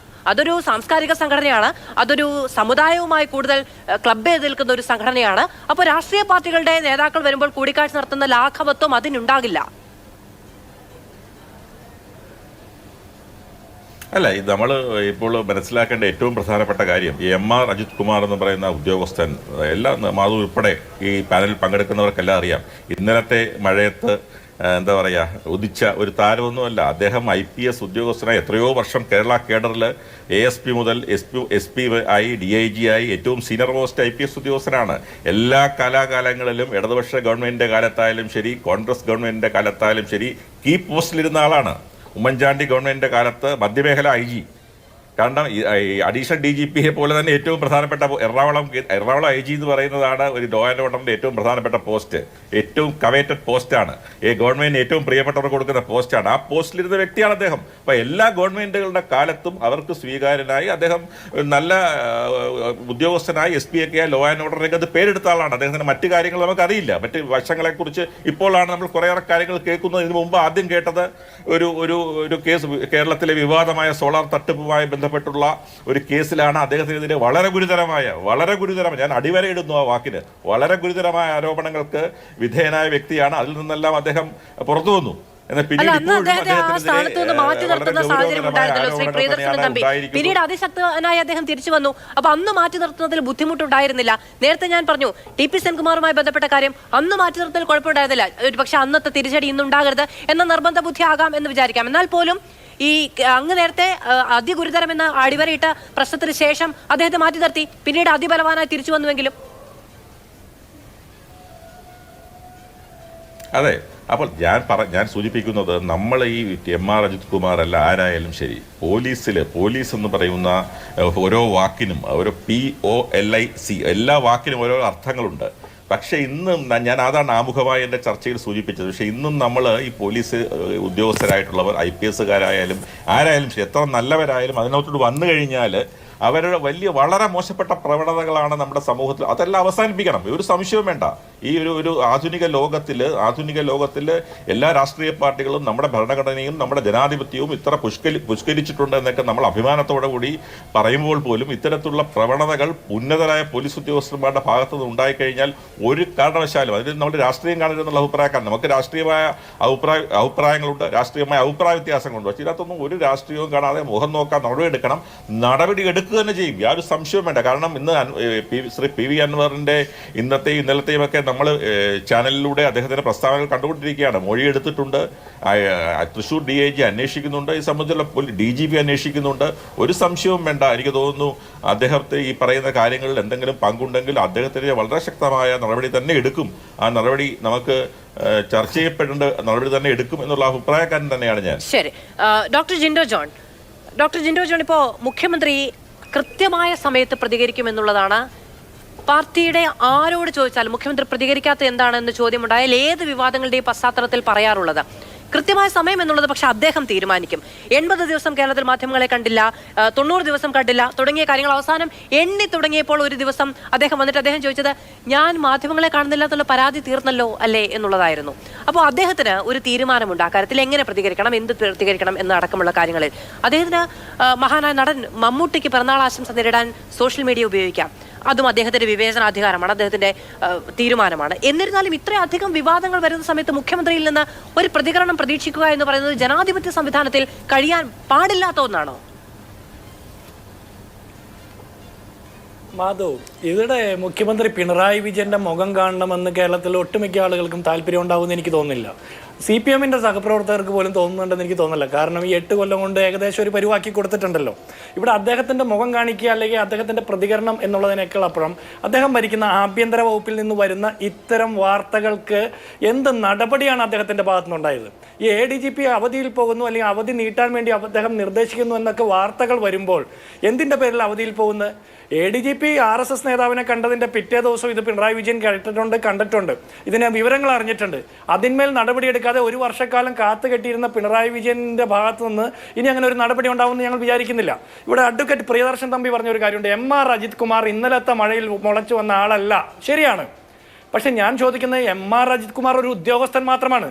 അതൊരു സാംസ്കാരിക സംഘടനയാണ്, അതൊരു സമുദായവുമായി കൂടുതൽ ക്ലബ് ചെയ്ത് നിൽക്കുന്ന ഒരു സംഘടനയാണ്. അപ്പോൾ രാഷ്ട്രീയ പാർട്ടികളുടെ നേതാക്കൾ വരുമ്പോൾ കൂടിക്കാഴ്ച നടത്തുന്ന ലാഘവത്വം അതിനുണ്ടാകില്ല. അല്ല, ഇത് നമ്മൾ ഇപ്പോൾ മനസ്സിലാക്കേണ്ട ഏറ്റവും പ്രധാനപ്പെട്ട കാര്യം, ഈ എം.ആർ. അജിത് കുമാർ എന്ന് പറയുന്ന ഉദ്യോഗസ്ഥൻ, എല്ലാ മാധവ് ഉൾപ്പെടെ ഈ പാനലിൽ പങ്കെടുക്കുന്നവർക്കെല്ലാം അറിയാം, ഇന്നലത്തെ മഴയത്ത് എന്താ പറയുക, ഉദിച്ച ഒരു താരമൊന്നുമല്ല. അദ്ദേഹം IPS ഉദ്യോഗസ്ഥനായി എത്രയോ വർഷം കേരള കേഡറിൽ ASP മുതൽ SP ആയി, DIG ആയി, ഏറ്റവും സീനിയർ മോസ്റ്റ് IPS ഉദ്യോഗസ്ഥനാണ്. എല്ലാ കാലാകാലങ്ങളിലും ഇടതുപക്ഷ ഗവൺമെൻറ്റിൻ്റെ കാലത്തായാലും ശരി, കോൺഗ്രസ് ഗവൺമെൻറ്റിൻ്റെ കാലത്തായാലും ശരി, കീ പോസ്റ്റിലിരുന്ന ആളാണ്. ഉമ്മൻചാണ്ടി ഗവൺമെൻറ്റിൻ്റെ കാലത്ത് മധ്യമേഖല IG, കാരണം അഡീഷണൽ DGPയെ പോലെ തന്നെ ഏറ്റവും പ്രധാനപ്പെട്ട എറണാകുളം IG എന്ന് പറയുന്നതാണ് ഒരു ലോ ആൻഡ് ഓർഡറിൻ്റെ ഏറ്റവും പ്രധാനപ്പെട്ട പോസ്റ്റ്, ഏറ്റവും കവേറ്റഡ് പോസ്റ്റാണ്, ഗവൺമെൻറ് ഏറ്റവും പ്രിയപ്പെട്ടവർ കൊടുക്കുന്ന പോസ്റ്റാണ്. ആ പോസ്റ്റിലിരുന്ന വ്യക്തിയാണ് അദ്ദേഹം. അപ്പോൾ എല്ലാ ഗവൺമെൻറ്റുകളുടെ കാലത്തും അവർക്ക് സ്വീകാര്യനായി അദ്ദേഹം നല്ല ഉദ്യോഗസ്ഥനായി SP ഒക്കെ ലോ ആൻഡ് ഓർഡർ രംഗത്ത് പേരെടുത്ത ആളാണ്. അദ്ദേഹത്തിന് മറ്റു കാര്യങ്ങൾ നമുക്കറിയില്ല, മറ്റ് വശങ്ങളെക്കുറിച്ച് ഇപ്പോഴാണ് നമ്മൾ കുറേയേറെ കാര്യങ്ങൾ കേൾക്കുന്നത്. ഇതിനു മുമ്പ് ആദ്യം കേട്ടത് ഒരു കേസ്, കേരളത്തിലെ വിവാദമായ സോളാർ തട്ടിപ്പുമായി ബന്ധപ്പെട്ടുള്ള ഒരു കേസിലാണ് അദ്ദേഹത്തിനെതിരെ വളരെ ഗുരുതരമായ, ഞാൻ അടിവരയിടുന്നു ആ വാക്കിന്, വളരെ ഗുരുതരമായ ആരോപണങ്ങൾക്ക് വിധേയനായ വ്യക്തിയാണ്. അതിൽ നിന്നെല്ലാം അദ്ദേഹം പുറത്തു വന്നു. പിന്നീട് അതിശക്തനായി അദ്ദേഹം തിരിച്ചു വന്നു. അപ്പൊ അന്ന് മാറ്റി നിർത്തുന്നതിൽ ബുദ്ധിമുട്ടുണ്ടായിരുന്നില്ല. നേരത്തെ ഞാൻ പറഞ്ഞു TP സെൻകുമാറുമായി ബന്ധപ്പെട്ട കാര്യം, അന്ന് മാറ്റി നിർത്തുന്നതിൽ കുഴപ്പമുണ്ടായിരുന്നില്ല. പക്ഷെ അന്നത്തെ തിരിച്ചടി ഇന്നുണ്ടാകരുത് എന്ന നിർബന്ധ ബുദ്ധി ആകാം എന്ന് വിചാരിക്കാം. എന്നാൽ പോലും ഈ അങ്ങ് നേരത്തെ അതിഗുരുതരമെന്ന അടിവരയിട്ട പ്രശ്നത്തിന് ശേഷം അദ്ദേഹത്തെ മാറ്റി നിർത്തി, പിന്നീട് അതിബലവാനായി തിരിച്ചു വന്നുവെങ്കിലും. അതെ, അപ്പോൾ ഞാൻ സൂചിപ്പിക്കുന്നത്, നമ്മൾ ഈ എം.ആർ. അജിത് കുമാർ അല്ല ആരായാലും ശരി, പോലീസ് എന്ന് പറയുന്ന ഓരോ വാക്കിനും, ഓരോ POLIC എല്ലാ വാക്കിനും ഓരോ അർത്ഥങ്ങളുണ്ട്. പക്ഷേ ഇന്നും ഞാൻ അതാണ് ആമുഖമായി എൻ്റെ ചർച്ചയിൽ സൂചിപ്പിച്ചത്. പക്ഷേ ഇന്നും നമ്മൾ ഈ പോലീസ് ഉദ്യോഗസ്ഥരായിട്ടുള്ളവർ, IPSകാരായാലും ആരായാലും ശരി, എത്ര നല്ലവരായാലും അതിനകത്തോട്ട് വന്നു കഴിഞ്ഞാൽ അവരുടെ വളരെ മോശപ്പെട്ട പ്രവണതകളാണ് നമ്മുടെ സമൂഹത്തിൽ. അതെല്ലാം അവസാനിപ്പിക്കണം, ഒരു സംശയവും വേണ്ട. ഈ ഒരു ആധുനിക ലോകത്തിൽ എല്ലാ രാഷ്ട്രീയ പാർട്ടികളും നമ്മുടെ ഭരണഘടനയും നമ്മുടെ ജനാധിപത്യവും ഇത്ര പുഷ്കരിച്ചിട്ടുണ്ട് എന്നൊക്കെ നമ്മൾ അഭിമാനത്തോടു കൂടി പറയുമ്പോൾ പോലും ഇത്തരത്തിലുള്ള പ്രവണതകൾ ഉന്നതരായ പോലീസ് ഉദ്യോഗസ്ഥന്മാരുടെ ഭാഗത്തു നിന്ന് ഉണ്ടായിക്കഴിഞ്ഞാൽ ഒരു കാരണവശാലും അതിൽ നമ്മൾ രാഷ്ട്രീയം കാണരുതെന്നുള്ള അഭിപ്രായക്കാണ്. നമുക്ക് രാഷ്ട്രീയമായ അഭിപ്രായങ്ങളുണ്ട്, രാഷ്ട്രീയമായ അഭിപ്രായ വ്യത്യാസങ്ങളുണ്ട്. പക്ഷേ ഇതിനകത്തൊന്നും ഒരു രാഷ്ട്രീയവും കാണാതെ മുഖം നോക്കാൻ നടപടി എടുക്കുക തന്നെ ചെയ്യും, യാതൊരു സംശയവും വേണ്ട. കാരണം ഇന്ന് ശ്രീ PV അൻവറിൻ്റെ ഇന്നലത്തെയും ഒക്കെ നമ്മൾ ചാനലിലൂടെ അദ്ദേഹത്തിൻ്റെ പ്രസ്താവനകൾ കണ്ടുകൊണ്ടിരിക്കുകയാണ്. മൊഴിയെടുത്തിട്ടുണ്ട്, തൃശ്ശൂർ DIG അന്വേഷിക്കുന്നുണ്ട്, ഈ സംബന്ധിച്ചുള്ള DGP അന്വേഷിക്കുന്നുണ്ട്. ഒരു സംശയവും വേണ്ട. എനിക്ക് തോന്നുന്നു അദ്ദേഹത്തെ ഈ പറയുന്ന കാര്യങ്ങളിൽ എന്തെങ്കിലും പങ്കുണ്ടെങ്കിൽ അദ്ദേഹത്തിന് വളരെ ശക്തമായ നടപടി തന്നെ എടുക്കും. ആ നടപടി നമുക്ക് ചർച്ച ചെയ്യപ്പെടേണ്ട നടപടി തന്നെ എടുക്കും എന്നുള്ള അഭിപ്രായക്കാരൻ തന്നെയാണ് ഞാൻ. ശരി, ഡോക്ടർ ജിൻഡോ ജോൺ, ഇപ്പോൾ മുഖ്യമന്ത്രി കൃത്യമായ സമയത്ത് പ്രതികരിക്കുമെന്നുള്ളതാണ് പാർട്ടിയുടെ ആരോട് ചോദിച്ചാലും മുഖ്യമന്ത്രി പ്രതികരിക്കാത്ത എന്താണെന്ന് ചോദ്യമുണ്ടായാൽ ഏത് വിവാദങ്ങളുടെയും പശ്ചാത്തലത്തിൽ പറയാറുള്ളത്. കൃത്യമായ സമയം എന്നുള്ളത് പക്ഷെ അദ്ദേഹം തീരുമാനിക്കും. 80 ദിവസം കേരളത്തിൽ മാധ്യമങ്ങളെ കണ്ടില്ല, 90 ദിവസം കണ്ടില്ല തുടങ്ങിയ കാര്യങ്ങൾ അവസാനം എണ്ണി തുടങ്ങിയപ്പോൾ ഒരു ദിവസം അദ്ദേഹം വന്നിട്ട് അദ്ദേഹം ചോദിച്ചത് ഞാൻ മാധ്യമങ്ങളെ കാണുന്നില്ല എന്നുള്ള പരാതി തീർന്നല്ലോ അല്ലേ എന്നുള്ളതായിരുന്നു. അപ്പോൾ അദ്ദേഹത്തിന് ഒരു തീരുമാനമുണ്ട് ആ കാര്യത്തിൽ എങ്ങനെ പ്രതികരിക്കണം, എന്ത് പ്രതികരിക്കണം എന്നടക്കമുള്ള കാര്യങ്ങളിൽ. അദ്ദേഹത്തിന് മഹാനായ നടൻ മമ്മൂട്ടിക്ക് പിറന്നാൾ ആശംസ നേരിടാൻ സോഷ്യൽ മീഡിയ ഉപയോഗിക്കാം. അതും അദ്ദേഹത്തിന്റെ വിവേചനാധികാരമാണ്, അദ്ദേഹത്തിന്റെ തീരുമാനമാണ്. എന്നിരുന്നാലും ഇത്രയധികം വിവാദങ്ങൾ വരുന്ന സമയത്ത് മുഖ്യമന്ത്രിയിൽ നിന്ന് ഒരു പ്രതികരണം പ്രതീക്ഷിക്കുക എന്ന് പറയുന്നത് ജനാധിപത്യ സംവിധാനത്തിൽ കഴിയാൻ പാടില്ലാത്ത ഒന്നാണോ? മാധവ്, ഇവിടെ മുഖ്യമന്ത്രി പിണറായി വിജയന്റെ മുഖം കാണണമെന്ന് കേരളത്തിലെ ഒട്ടുമിക്ക ആളുകൾക്കും താല്പര്യം ഉണ്ടാവുമെന്ന് എനിക്ക് തോന്നുന്നില്ല. CPM സഹപ്രവർത്തകർക്ക് പോലും തോന്നുന്നുണ്ടെന്ന് എനിക്ക് തോന്നുന്നില്ല. കാരണം ഈ 8 കൊല്ലം കൊണ്ട് ഏകദേശം ഒരു പരുവാക്കി കൊടുത്തിട്ടുണ്ടല്ലോ. ഇവിടെ അദ്ദേഹത്തിന്റെ മുഖം കാണിക്കുക അല്ലെങ്കിൽ അദ്ദേഹത്തിന്റെ പ്രതികരണം എന്നുള്ളതിനേക്കാൾ അപ്പുറം അദ്ദേഹം ഭരിക്കുന്ന ആഭ്യന്തര വകുപ്പിൽ നിന്ന് വരുന്ന ഇത്തരം വാർത്തകൾക്ക് എന്ത് നടപടിയാണ് അദ്ദേഹത്തിന്റെ ഭാഗത്തുനിന്നുണ്ടായത്? ഈ ADGP അവധിയിൽ പോകുന്നു അല്ലെങ്കിൽ അവധി നീട്ടാൻ വേണ്ടി അദ്ദേഹം നിർദ്ദേശിക്കുന്നു എന്നൊക്കെ വാർത്തകൾ വരുമ്പോൾ എന്തിന്റെ പേരിൽ അവധിയിൽ പോകുന്നത്? ADGP RSS നേതാവിനെ കണ്ടതിന്റെ പിറ്റേ ദിവസം ഇത് പിണറായി വിജയൻ കണ്ടിട്ടുണ്ട്, ഇതിനെ വിവരങ്ങൾ അറിഞ്ഞിട്ടുണ്ട്. അതിന്മേൽ നടപടിയെടുക്കാതെ ഒരു വർഷക്കാലം കാത്തുകെട്ടിയിരുന്ന പിണറായി വിജയന്റെ ഭാഗത്ത് നിന്ന് ഇനി അങ്ങനെ ഒരു നടപടി ഉണ്ടാവുമെന്ന് ഞങ്ങൾ വിചാരിക്കുന്നില്ല. ഇവിടെ അഡ്വക്കേറ്റ് പ്രിയദർശൻ തമ്പി പറഞ്ഞൊരു കാര്യമുണ്ട്, MR അജിത് കുമാർ ഇന്നലത്തെ മഴയിൽ മുളച്ചു വന്ന ആളല്ല. ശരിയാണ്. പക്ഷെ ഞാൻ ചോദിക്കുന്നത് MR അജിത് കുമാർ ഒരു ഉദ്യോഗസ്ഥൻ മാത്രമാണ്.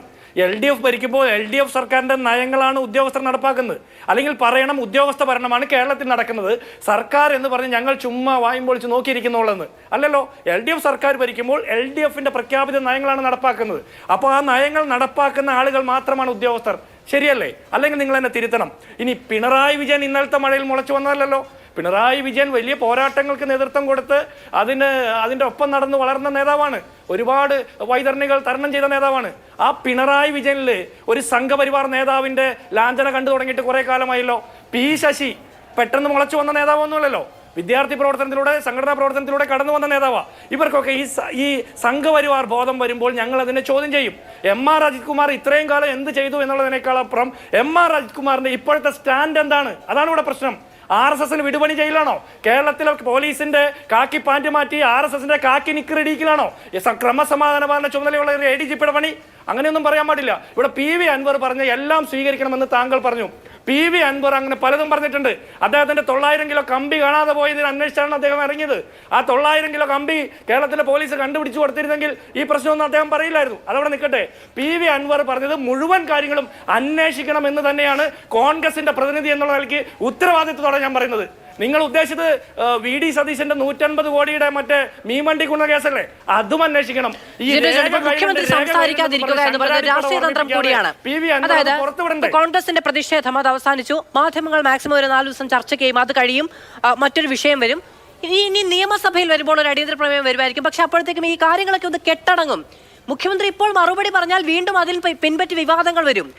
LDF ഭരിക്കുമ്പോൾ LDF സർക്കാരിന്റെ നയങ്ങളാണ് ഉദ്യോഗസ്ഥർ നടപ്പാക്കുന്നത്. അല്ലെങ്കിൽ പറയണം ഉദ്യോഗസ്ഥ ഭരണമാണ് കേരളത്തിൽ നടക്കുന്നത്, സർക്കാർ എന്ന് പറഞ്ഞ് ഞങ്ങൾ ചുമ്മാ വായും പൊളിച്ച് നോക്കിയിരിക്കുന്നുള്ളതെന്ന്. അല്ലല്ലോ, LDF സർക്കാർ ഭരിക്കുമ്പോൾ LDFന്റെ പ്രഖ്യാപിത നയങ്ങളാണ് നടപ്പാക്കുന്നത്. അപ്പോൾ ആ നയങ്ങൾ നടപ്പാക്കുന്ന ആളുകൾ മാത്രമാണ് ഉദ്യോഗസ്ഥർ. ശരിയല്ലേ? അല്ലെങ്കിൽ നിങ്ങൾ എന്നെ തിരുത്തണം. ഇനി പിണറായി വിജയൻ ഇന്നലത്തെ മഴയിൽ മുളച്ചു വന്നതല്ലോ. പിണറായി വിജയൻ വലിയ പോരാട്ടങ്ങൾക്ക് നേതൃത്വം കൊടുത്ത് അതിൻ്റെ ഒപ്പം നടന്ന് വളർന്ന നേതാവാണ്. ഒരുപാട് വൈതരണികൾ തരണം ചെയ്ത നേതാവാണ്. ആ പിണറായി വിജയനിൽ ഒരു സംഘപരിവാർ നേതാവിൻ്റെ ലാഞ്ചന കണ്ടു തുടങ്ങിയിട്ട് കുറേ കാലമായല്ലോ. P ശശി പെട്ടെന്ന് മുളച്ചു വന്ന നേതാവൊന്നുമല്ലല്ലോ. വിദ്യാർത്ഥി പ്രവർത്തനത്തിലൂടെ, സംഘടനാ പ്രവർത്തനത്തിലൂടെ കടന്നു വന്ന നേതാവാണ്. ഇവർക്കൊക്കെ ഈ സംഘപരിവാർ ബോധം വരുമ്പോൾ ഞങ്ങൾ അതിനെ ചോദ്യം ചെയ്യും. MR അജിത് കുമാർ ഇത്രയും കാലം എന്ത് ചെയ്തു എന്നുള്ളതിനേക്കാളപ്പുറം MR അജിത് കുമാറിന്റെ ഇപ്പോഴത്തെ സ്റ്റാൻഡ് എന്താണ്? അതാണ് ഇവിടെ പ്രശ്നം. RSSന് വിടുപണി ചെയ്യലാണോ? കേരളത്തിലെ പോലീസിന്റെ കാക്കി പാൻറ് മാറ്റി RSSന്റെ കാക്കി നിക്കറിടിക്കലാണോ ക്രമസമാധാന പാലന ചുമതലയുള്ള ADGPയുടെ പണി? അങ്ങനെയൊന്നും പറയാൻ പാടില്ല. ഇവിടെ PV അൻവർ പറഞ്ഞ എല്ലാം സ്വീകരിക്കണമെന്ന് താങ്കൾ പറഞ്ഞു. PV അൻവർ അങ്ങനെ പലതും പറഞ്ഞിട്ടുണ്ട്. അദ്ദേഹത്തിന്റെ 900 കിലോ കമ്പി കാണാതെ പോയതിന് അന്വേഷിച്ചാണ് അദ്ദേഹം ഇറങ്ങിയത്. ആ 900 കിലോ കമ്പി കേരളത്തിലെ പോലീസ് കണ്ടുപിടിച്ചു കൊടുത്തിരുന്നെങ്കിൽ ഈ പ്രശ്നമൊന്നും അദ്ദേഹം പറയില്ലായിരുന്നു. അതവിടെ നിൽക്കട്ടെ. PV അൻവർ പറഞ്ഞത് മുഴുവൻ കാര്യങ്ങളും അന്വേഷിക്കണം എന്ന് തന്നെയാണ് കോൺഗ്രസിന്റെ പ്രതിനിധി എന്നുള്ള നിലയ്ക്ക് ഉത്തരവാദിത്വത്തോടെ ഞാൻ പറയുന്നത്. നിങ്ങൾ ഉദ്ദേശിച്ചത് VD സതീശന്റെ 150 കോടിയുടെ മറ്റേ മീൻവണ്ടി കുന്ന കേസല്ലേ? അതും അന്വേഷിക്കണം. മുഖ്യമന്ത്രി സംസാരിക്കാതിരിക്കുക എന്ന് പറയുന്നത് രാഷ്ട്രീയ തന്ത്രം കൂടിയാണ്. അതായത് കോൺഗ്രസിന്റെ പ്രതിഷേധം അത് അവസാനിച്ചു, മാധ്യമങ്ങൾ മാക്സിമം ഒരു 4 ദിവസം ചർച്ച ചെയ്യും, അത് കഴിയും, മറ്റൊരു വിഷയം വരും. ഇനി നിയമസഭയിൽ വരുമ്പോൾ ഒരു അടിയന്തര പ്രമേയം വരുമായിരിക്കും. പക്ഷെ അപ്പോഴത്തേക്കും ഈ കാര്യങ്ങളൊക്കെ ഒന്ന് കെട്ടടങ്ങും. മുഖ്യമന്ത്രി ഇപ്പോൾ മറുപടി പറഞ്ഞാൽ വീണ്ടും അതിൽ പിൻപറ്റി വിവാദങ്ങൾ വരും.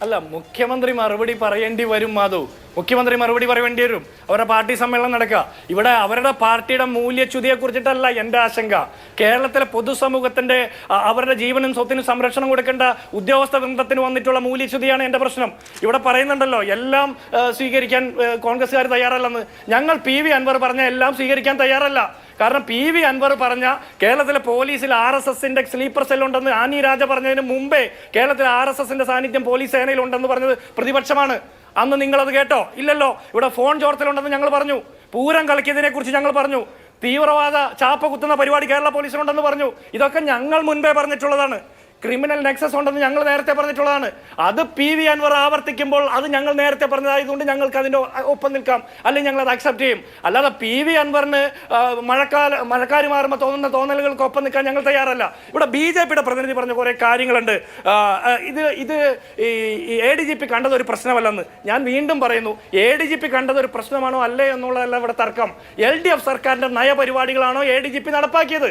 അല്ല, മുഖ്യമന്ത്രി മറുപടി പറയേണ്ടി വരും. മാധവ്, മുഖ്യമന്ത്രി മറുപടി പറയേണ്ടി വരും. അവരുടെ പാർട്ടി സമ്മേളനം നടക്കുക. ഇവിടെ അവരുടെ പാർട്ടിയുടെ മൂല്യച്യുതിയെ കുറിച്ചിട്ടല്ല എൻ്റെ ആശങ്ക. കേരളത്തിലെ പൊതുസമൂഹത്തിന്റെ അവരുടെ ജീവനും സ്വത്തിനും സംരക്ഷണം കൊടുക്കേണ്ട ഉദ്യോഗസ്ഥ വൃന്ദത്തിന് വന്നിട്ടുള്ള മൂല്യച്യുതിയാണ് എൻ്റെ പ്രശ്നം. ഇവിടെ പറയുന്നുണ്ടല്ലോ എല്ലാം സ്വീകരിക്കാൻ കോൺഗ്രസ്സുകാർ തയ്യാറല്ലെന്ന്. ഞങ്ങൾ PV അൻവർ പറഞ്ഞ എല്ലാം സ്വീകരിക്കാൻ തയ്യാറല്ല. കാരണം PV അൻവർ പറഞ്ഞ കേരളത്തിലെ പോലീസിൽ RSSന്റെ സ്ലീപ്പർ സെൽ ഉണ്ടെന്ന് ആനി രാജ പറഞ്ഞതിന് മുമ്പേ കേരളത്തിൽ RSSന്റെ സാന്നിധ്യം പോലീസ് സേനയിൽ ഉണ്ടെന്ന് പറഞ്ഞത് പ്രതിപക്ഷമാണ്. അന്ന് നിങ്ങളത് കേട്ടോ? ഇല്ലല്ലോ. ഇവിടെ ഫോൺ ചോർത്തലുണ്ടെന്ന് ഞങ്ങൾ പറഞ്ഞു. പൂരം കളിക്കിയതിനെ കുറിച്ച് ഞങ്ങൾ പറഞ്ഞു. തീവ്രവാദ ചാപ്പ കുത്തുന്ന പരിപാടി കേരള പോലീസിനുണ്ടെന്ന് പറഞ്ഞു. ഇതൊക്കെ ഞങ്ങൾ മുൻപേ പറഞ്ഞിട്ടുള്ളതാണ്. ക്രിമിനൽ നെക്സസ് ഉണ്ടെന്ന് ഞങ്ങൾ നേരത്തെ പറഞ്ഞിട്ടുള്ളതാണ്. അത് PV അൻവർ ആവർത്തിക്കുമ്പോൾ അത് ഞങ്ങൾ നേരത്തെ പറഞ്ഞതായതുകൊണ്ട് ഞങ്ങൾക്ക് അതിൻ്റെ ഒപ്പം നിൽക്കാം, അല്ലെങ്കിൽ ഞങ്ങൾ അത് അക്സെപ്റ്റ് ചെയ്യും. അല്ലാതെ PV അൻവറിന് മഴക്കാര് മാറുമ്പോൾ തോന്നുന്ന തോന്നലുകൾക്ക് ഒപ്പം നിൽക്കാൻ ഞങ്ങൾ തയ്യാറല്ല. ഇവിടെ BJPയുടെ പ്രതിനിധി പറഞ്ഞ കുറേ കാര്യങ്ങളുണ്ട്. ഇത് ഈ ADGP കണ്ടതൊരു പ്രശ്നമല്ലെന്ന് ഞാൻ വീണ്ടും പറയുന്നു. ADGP കണ്ടതൊരു പ്രശ്നമാണോ അല്ലേ എന്നുള്ളതല്ല ഇവിടെ തർക്കം. LDF സർക്കാരിന്റെ നയപരിപാടികളാണോ ADGP നടപ്പാക്കിയത്?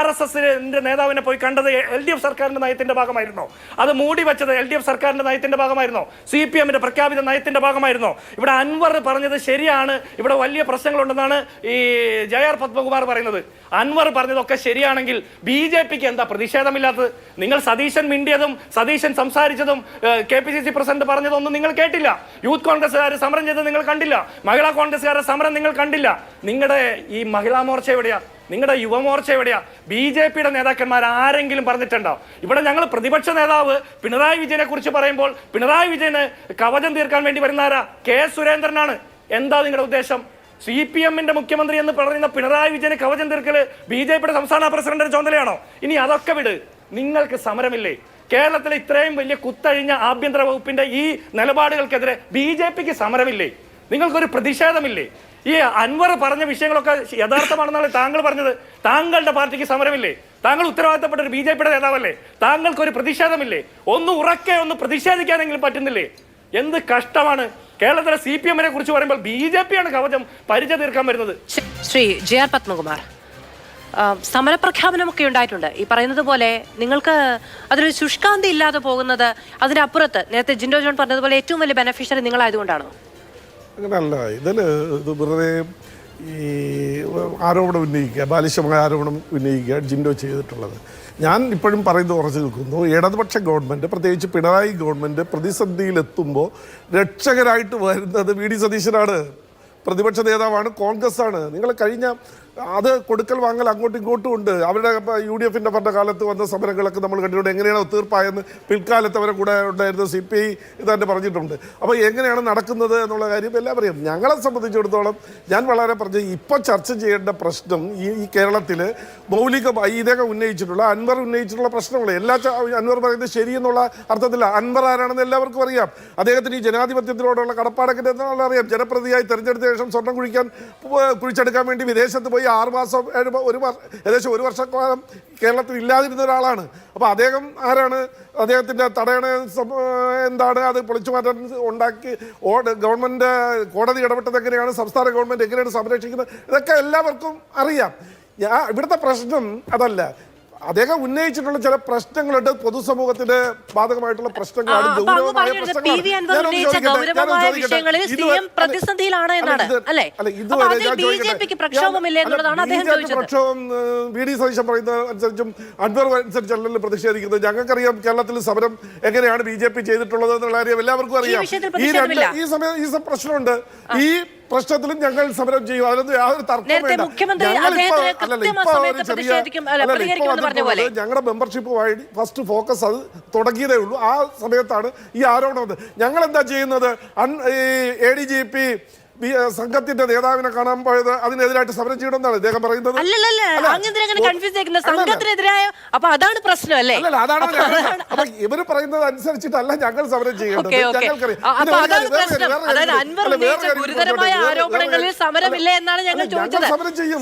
RSSന്റെ നേതാവിനെ പോയി കണ്ടത് LDF സർക്കാരിന്റെ നയത്തിന്റെ ഭാഗമായിരുന്നോ? അത് മൂടി വെച്ചത് LDF സർക്കാരിന്റെ നയത്തിന്റെ ഭാഗമായിരുന്നോ? CPMന്റെ പ്രഖ്യാപിത നയത്തിന്റെ ഭാഗമായിരുന്നോ? ഇവിടെ അൻവർ പറഞ്ഞത് ശരിയാണ്, ഇവിടെ വലിയ പ്രശ്നങ്ങളുണ്ടെന്നാണ് ഈ JR പത്മകുമാർ പറയുന്നത്. അൻവർ പറഞ്ഞതൊക്കെ ശരിയാണെങ്കിൽ BJPക്ക് എന്താ പ്രതിഷേധമില്ലാത്തത്? നിങ്ങൾ സതീശൻ മിണ്ടിയതും സതീശൻ സംസാരിച്ചതും KPCC പ്രസിഡന്റ് പറഞ്ഞതൊന്നും നിങ്ങൾ കേട്ടില്ല. യൂത്ത് കോൺഗ്രസ്സുകാർ സമരം ചെയ്തത് നിങ്ങൾ കണ്ടില്ല. മഹിളാ കോൺഗ്രസ്സുകാരുടെ സമരം നിങ്ങൾ കണ്ടില്ല. നിങ്ങളുടെ ഈ മഹിളാ മോർച്ച എവിടെയാ? നിങ്ങളുടെ യുവമോർച്ച എവിടെയാ? BJP-യുടെ നേതാക്കന്മാർ ആരെങ്കിലും പറഞ്ഞിട്ടുണ്ടോ? ഇവിടെ ഞങ്ങൾ പ്രതിപക്ഷ നേതാവ് പിണറായി വിജയനെ കുറിച്ച് പറയുമ്പോൾ പിണറായി വിജയന് കവചം തീർക്കാൻ വേണ്ടി വരുന്നാരാ? കെ സുരേന്ദ്രനാണ്. എന്താ നിങ്ങളുടെ ഉദ്ദേശം? CPM-ന്റെ മുഖ്യമന്ത്രി എന്ന് പറയുന്ന പിണറായി വിജയന് കവചം തീർക്കല് BJP-യുടെ സംസ്ഥാന പ്രസിഡന്റിന്റെ ചുമതലയാണോ? ഇനി അതൊക്കെ വിട്. നിങ്ങൾക്ക് സമരമില്ലേ? കേരളത്തിലെ ഇത്രയും വലിയ കുത്തഴിഞ്ഞ ആഭ്യന്തര വകുപ്പിന്റെ ഈ നിലപാടുകൾക്കെതിരെ BJP-ക്ക് സമരമില്ലേ? നിങ്ങൾക്കൊരു പ്രതിഷേധമില്ലേ? ഈ അൻവർ പറഞ്ഞ വിഷയങ്ങളൊക്കെ യഥാർത്ഥമാണെന്നാണ് താങ്കൾ പറഞ്ഞത്. താങ്കളുടെ പാർട്ടിക്ക് സമരമില്ലേ? താങ്കൾ ഉത്തരവാദിത്തപ്പെട്ട ഒരു BJP-യുടെ നേതാവല്ലേ? താങ്കൾക്കൊരു പ്രതിഷേധമില്ലേ? ഒന്ന് ഉറക്കെ ഒന്ന് പ്രതിഷേധിക്കാനെങ്കിലും പറ്റുന്നില്ലേ? എന്ത് കഷ്ടമാണ്! കേരളത്തിലെ CPM-നെ കുറിച്ച് പറയുമ്പോൾ BJP-യാണ് കവചം പരിചയ തീർക്കാൻ വരുന്നത്. ശ്രീ JR പത്മകുമാർ, സമരപ്രഖ്യാപനമൊക്കെ ഉണ്ടായിട്ടുണ്ട്. ഈ പറയുന്നത് പോലെ നിങ്ങൾക്ക് അതിലൊരു ശുഷ്കാന്തി ഇല്ലാതെ പോകുന്നത് അതിനപ്പുറത്ത് നേരത്തെ ജിൻഡോ ജോൺ പറഞ്ഞതുപോലെ ഏറ്റവും വലിയ ബെനഫിഷ്യറി നിങ്ങളായതുകൊണ്ടാണോ? അങ്ങനെയല്ല. ഇത് വെറുതെ ഈ ആരോപണം ഉന്നയിക്കുക, ബാലിശമായ ആരോപണം ഉന്നയിക്കുക ജിൻഡോ ചെയ്തിട്ടുള്ളത്. ഞാൻ ഇപ്പോഴും പറയുന്നത് ഉറച്ചു നിൽക്കുന്നു. ഇടതുപക്ഷ ഗവൺമെൻറ്, പ്രത്യേകിച്ച് പിണറായി ഗവൺമെൻറ് പ്രതിസന്ധിയിലെത്തുമ്പോൾ രക്ഷകരായിട്ട് വരുന്നത് VD സതീശനാണ്. പ്രതിപക്ഷ നേതാവാണ്, കോൺഗ്രസ് ആണ്. നിങ്ങൾ കഴിഞ്ഞ അത് കൊടുക്കൽ വാങ്ങൽ അങ്ങോട്ടും ഇങ്ങോട്ടും ഉണ്ട്. അവരുടെ UDF-ന്റെ ഭരണകാലത്ത് വന്ന സമരങ്ങളൊക്കെ നമ്മൾ കണ്ടിട്ടുണ്ട്. എങ്ങനെയാണ് തീർപ്പായെന്ന് പിൽക്കാലത്ത് അവരെ കൂടെ ഉണ്ടായിരുന്ന CPI ഇതന്നെ പറഞ്ഞിട്ടുണ്ട്. അപ്പോൾ എങ്ങനെയാണ് നടക്കുന്നത് എന്നുള്ള കാര്യം എല്ലാം അറിയാം. ഞങ്ങളെ സംബന്ധിച്ചിടത്തോളം ഞാൻ വളരെ പറഞ്ഞു, ഇപ്പോൾ ചർച്ച ചെയ്യേണ്ട പ്രശ്നം ഈ കേരളത്തിൽ മൗലികമായി ഇദ്ദേഹം ഉന്നയിച്ചിട്ടുള്ള അൻവർ ഉന്നയിച്ചിട്ടുള്ള പ്രശ്നങ്ങൾ അൻവർ പറയുന്നത് ശരിയെന്നുള്ള അർത്ഥത്തില്ല. അൻവർ ആരാണെന്ന് എല്ലാവർക്കും അറിയാം. അദ്ദേഹത്തിന് ഈ ജനാധിപത്യത്തിനോടുള്ള കടപ്പാടൊക്കെ എന്നുള്ള അറിയാം. ജനപ്രതിയായി തെരഞ്ഞെടുത്ത ശേഷം സ്വർണ്ണം കുഴിച്ചെടുക്കാൻ വേണ്ടി വിദേശത്ത് പോയി 6 മാസം ഏകദേശം 1 വർഷക്കാലം കേരളത്തിൽ ഇല്ലാതിരുന്ന ഒരാളാണ്. അപ്പോൾ അദ്ദേഹം ആരാണ്? അദ്ദേഹത്തിൻ്റെ തടയണ എന്താണ്? അത് പൊളിച്ചു മാറ്റാൻ ഉണ്ടാക്കി ഗവൺമെൻറ് കോടതി ഇടപെട്ടത് എങ്ങനെയാണ്? സംസ്ഥാന ഗവൺമെൻറ് എങ്ങനെയാണ് സംരക്ഷിക്കുന്നത്? ഇതൊക്കെ എല്ലാവർക്കും അറിയാം. ഇവിടുത്തെ പ്രശ്നം അതല്ല. അദ്ദേഹം ഉന്നയിച്ചിട്ടുള്ള ചില പ്രശ്നങ്ങളുണ്ട്, പൊതുസമൂഹത്തിന് ബാധകമായിട്ടുള്ള പ്രശ്നങ്ങളാണ്, ഗൗരവമായ പ്രക്ഷോഭം. VD സതീശൻ പറയുന്ന അനുസരിച്ചും അൻവർ അനുസരിച്ചല്ലല്ലോ പ്രതിഷേധിക്കുന്നത്. ഞങ്ങൾക്കറിയാം കേരളത്തിൽ സമരം എങ്ങനെയാണ് BJP ചെയ്തിട്ടുള്ളത് എന്നുള്ള കാര്യം എല്ലാവർക്കും അറിയാം. ഈ പ്രശ്നമുണ്ട്. ഈ പ്രശ്നത്തിലും ഞങ്ങൾ സമരം ചെയ്യും. അതിലൊന്നും യാതൊരു തർക്കവും വേണ്ട. ഞങ്ങളുടെ മെമ്പർഷിപ്പ് വഴി ഫസ്റ്റ് ഫോക്കസ് അത് തുടങ്ങിയതേ ഉള്ളൂ. ആ സമയത്താണ് ഈ ആരോപണം വന്നത്. ഞങ്ങൾ എന്താ ചെയ്യുന്നത്? ADGP സംഘത്തിന്റെ നേതാവിനെ കാണാൻ പോയത് അതിനെതിരായിട്ട് സമരം ചെയ്യണമെന്നാണ് അദ്ദേഹം പറയുന്നത്. അപ്പൊ ഇവര് പറയുന്നത് അനുസരിച്ചിട്ടല്ല ഞങ്ങൾ സമരം ചെയ്യേണ്ടത്. സമരം ചെയ്യും.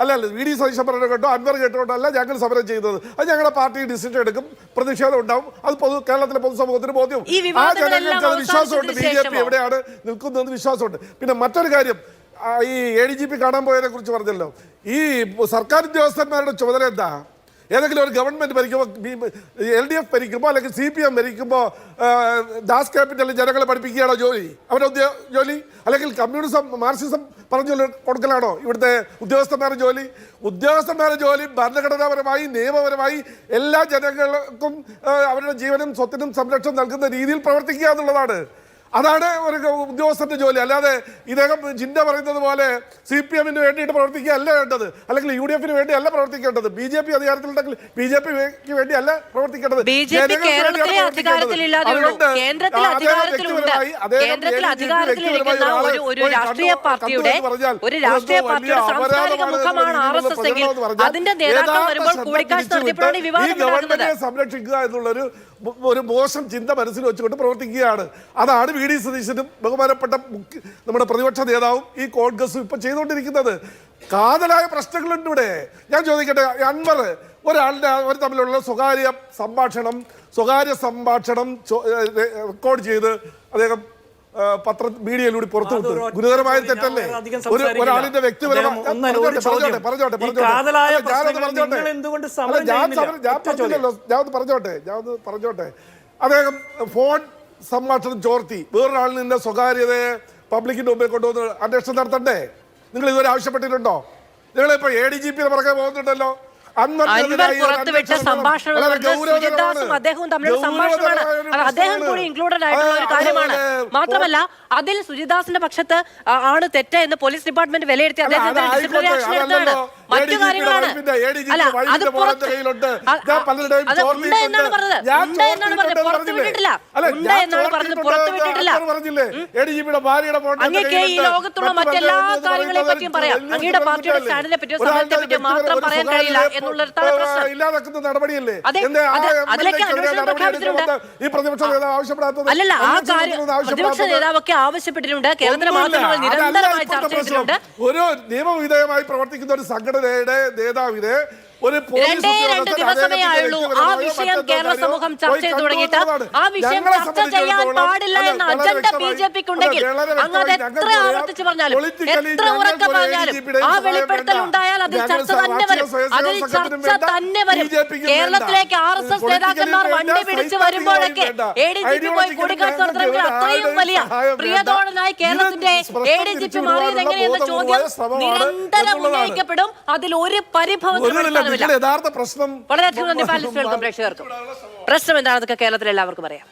അല്ല VD സതീശൻ പറഞ്ഞ കേട്ടോ, അൻവർ കേട്ടോണ്ടല്ല ഞങ്ങൾ സമരം ചെയ്യുന്നത്. അത് ഞങ്ങളുടെ പാർട്ടി ഡിസിഷൻ എടുക്കും, പ്രതിഷേധം ഉണ്ടാവും. അത് കേരളത്തിലെ പൊതുസമൂഹത്തിന് ബോധ്യം. ആ ജനങ്ങൾക്ക് അത് വിശ്വാസമുണ്ട്. BJP എവിടെയാണ് നിൽക്കുന്നതെന്ന് വിശ്വാസമുണ്ട്. പിന്നെ മറ്റൊരു കാര്യം, ഈ ADGP കാണാൻ പോയതിനെ കുറിച്ച് പറഞ്ഞല്ലോ. ഈ സർക്കാർ ഉദ്യോഗസ്ഥന്മാരുടെ ചുമതല എന്താ? ഏതെങ്കിലും ഒരു ഗവൺമെന്റ് ഭരിക്കുമ്പോൾ, LDF ഭരിക്കുമ്പോൾ അല്ലെങ്കിൽ CPM ഭരിക്കുമ്പോൾ ദാസ് ക്യാപിറ്റലിൽ ജനങ്ങളെ പഠിപ്പിക്കുകയാണോ ജോലി? അവരുടെ ജോലി? അല്ലെങ്കിൽ കമ്മ്യൂണിസം മാർക്സിസം പറഞ്ഞു കൊടുക്കലാണോ ഇവിടുത്തെ ഉദ്യോഗസ്ഥന്മാരുടെ ജോലി? ഉദ്യോഗസ്ഥന്മാരുടെ ജോലി ഭരണഘടനാപരമായി നിയമപരമായി എല്ലാ ജനങ്ങൾക്കും അവരുടെ ജീവനും സ്വത്തിനും സംരക്ഷണം നൽകുന്ന രീതിയിൽ പ്രവർത്തിക്കുക എന്നുള്ളതാണ്. അതാണ് ഒരു ഉദ്യോഗസ്ഥന്റെ ജോലി. അല്ലാതെ ഇദ്ദേഹം ജിൻഡ പറയുന്നത് പോലെ CPM-ന് വേണ്ടിയിട്ട് പ്രവർത്തിക്കുക അല്ല വേണ്ടത്, അല്ലെങ്കിൽ UDF-ന് വേണ്ടി അല്ല പ്രവർത്തിക്കേണ്ടത്. BJP അധികാരത്തിലുണ്ടെങ്കിൽ BJP-ക്ക് വേണ്ടി അല്ല പ്രവർത്തിക്കേണ്ടത്. സംരക്ഷിക്കുക എന്നുള്ളൊരു മോശം ചിന്ത മനസ്സിൽ വെച്ചുകൊണ്ട് പ്രവർത്തിക്കുകയാണ്. അതാണ് VD സതീശനും ബഹുമാനപ്പെട്ട നമ്മുടെ പ്രതിപക്ഷ നേതാവും ഈ കോൺഗ്രസും ഇപ്പൊ ചെയ്തുകൊണ്ടിരിക്കുന്നത്. കാതലായ പ്രശ്നങ്ങളുണ്ട് ഇവിടെ. ഞാൻ ചോദിക്കട്ടെ, അൻവർ ഒരാളുടെ അവർ തമ്മിലുള്ള സ്വകാര്യ സംഭാഷണം റെക്കോർഡ് ചെയ്ത് അദ്ദേഹം മീഡിയയിലൂടെ പുറത്തു വിട്ടു. ഗുരുതരമായ തെറ്റല്ലേ? ഒരാളിന്റെ വ്യക്തിപരമായ പറഞ്ഞോട്ടെ. അദ്ദേഹം ഫോൺ സംഭാഷണം ചോർത്തി വേറൊരാളിൽ നിന്റെ സ്വകാര്യതയെ പബ്ലിക്കിന്റെ മുമ്പിൽ കൊണ്ടുവന്ന് അന്വേഷണം നടത്തണ്ടേ? നിങ്ങൾ ഇതുവരെ ആവശ്യപ്പെട്ടിട്ടുണ്ടോ? നിങ്ങളിപ്പോൾ ADGP പുറകെ പോകുന്നുണ്ടല്ലോ. അൻവർ പുറത്തുവിട്ട സംഭാഷണം എന്ന് പറഞ്ഞത് സുജിത്ദാസും അദ്ദേഹവും തമ്മിലുള്ള സംഭാഷണമാണ്. അത് അദ്ദേഹം കൂടി ഇൻക്ലൂഡഡ് ആയിട്ടുള്ള ഒരു കാര്യമാണ്. മാത്രമല്ല അതിൽ സുജിത്ദാസിന്റെ പക്ഷത്ത് ആണ് തെറ്റ് എന്ന് പോലീസ് ഡിപ്പാർട്ട്മെന്റ് വിലയിരുത്തി അദ്ദേഹത്തിന് ഡിസിപ്ലിനറി ആക്ഷൻ എടുത്തതാണ്. മറ്റു കാര്യങ്ങളാണ്. അല്ല അത് പുറത്ത് അത് ഉണ്ട് എന്നാണ് പറഞ്ഞത്. ഉണ്ട് എന്നാണ് പറഞ്ഞത്, പുറത്തു വിട്ടിട്ടില്ല. ഉണ്ട് എന്നാണ് പറഞ്ഞത്, പുറത്തു വിട്ടിട്ടില്ല. അങ്ങേക്ക് ഈ ലോകത്തുള്ള മറ്റെല്ലാ കാര്യങ്ങളെ പറ്റിയും പറയാം. അങ്ങയുടെ പാർട്ടിയുടെ സ്റ്റാൻഡിനെ പറ്റിയോ സമരത്തെ പറ്റിയോ മാത്രം പറയാൻ കഴിയില്ല എന്നുള്ളതാണ് പ്രശ്നം. അതിലേക്ക് അന്വേഷണം പ്രഖ്യാപിച്ചിട്ടുണ്ട്. അല്ലല്ല, ആ കാര്യം പ്രതിപക്ഷ നേതാവൊക്കെ ആവശ്യപ്പെട്ടിട്ടുണ്ട്. കേന്ദ്ര മാധ്യമങ്ങൾ നിരന്തരമായി ചർച്ച ചെയ്തിട്ടുണ്ട്. ഒരു നിയമവിധേയമായി പ്രവർത്തിക്കുന്ന ഒരു സംഘടനയുടെ നേതാവിനെ രണ്ടേ ദിവസമേ ആയുള്ളൂ ആ വിഷയം കേരള സമൂഹം ചർച്ച ചെയ്തു തുടങ്ങിയിട്ട്. ആ വിഷയം ചർച്ച ചെയ്യാൻ പാടില്ല എന്ന അജണ്ട BJPക്ക് ഉണ്ടെങ്കിൽ അങ്ങ് അത് എത്ര ആവർത്തിച്ച് പറഞ്ഞാലും എത്ര ഉറക്കെ പറഞ്ഞാലും ആ വെളിപ്പെടുത്തൽ ഉണ്ടായാൽ അതിൽ ചർച്ച തന്നെ വരും. അതിൽ ചർച്ച തന്നെ വരും. കേരളത്തിലേക്ക് RSS നേതാക്കന്മാർ വണ്ടി പിടിച്ച് വരുമ്പോഴൊക്കെ ADGP പോയി കൂടിക്കാഴ്ച നടത്തണമെങ്കിൽ അത്രയും വലിയ പ്രിയതോഴനായി കേരളത്തിന്റെ ADGP മാറിയത് എങ്ങനെയെന്ന ചോദ്യം നിരന്തരം ഉന്നയിക്കപ്പെടും. അതിൽ ഒരു പരിഭവം യഥാർത്ഥ പ്രശ്നം വളരെയധികം നന്ദി. പ്രശ്നം എന്താണെന്നൊക്കെ കേരളത്തിൽ എല്ലാവർക്കും അറിയാം.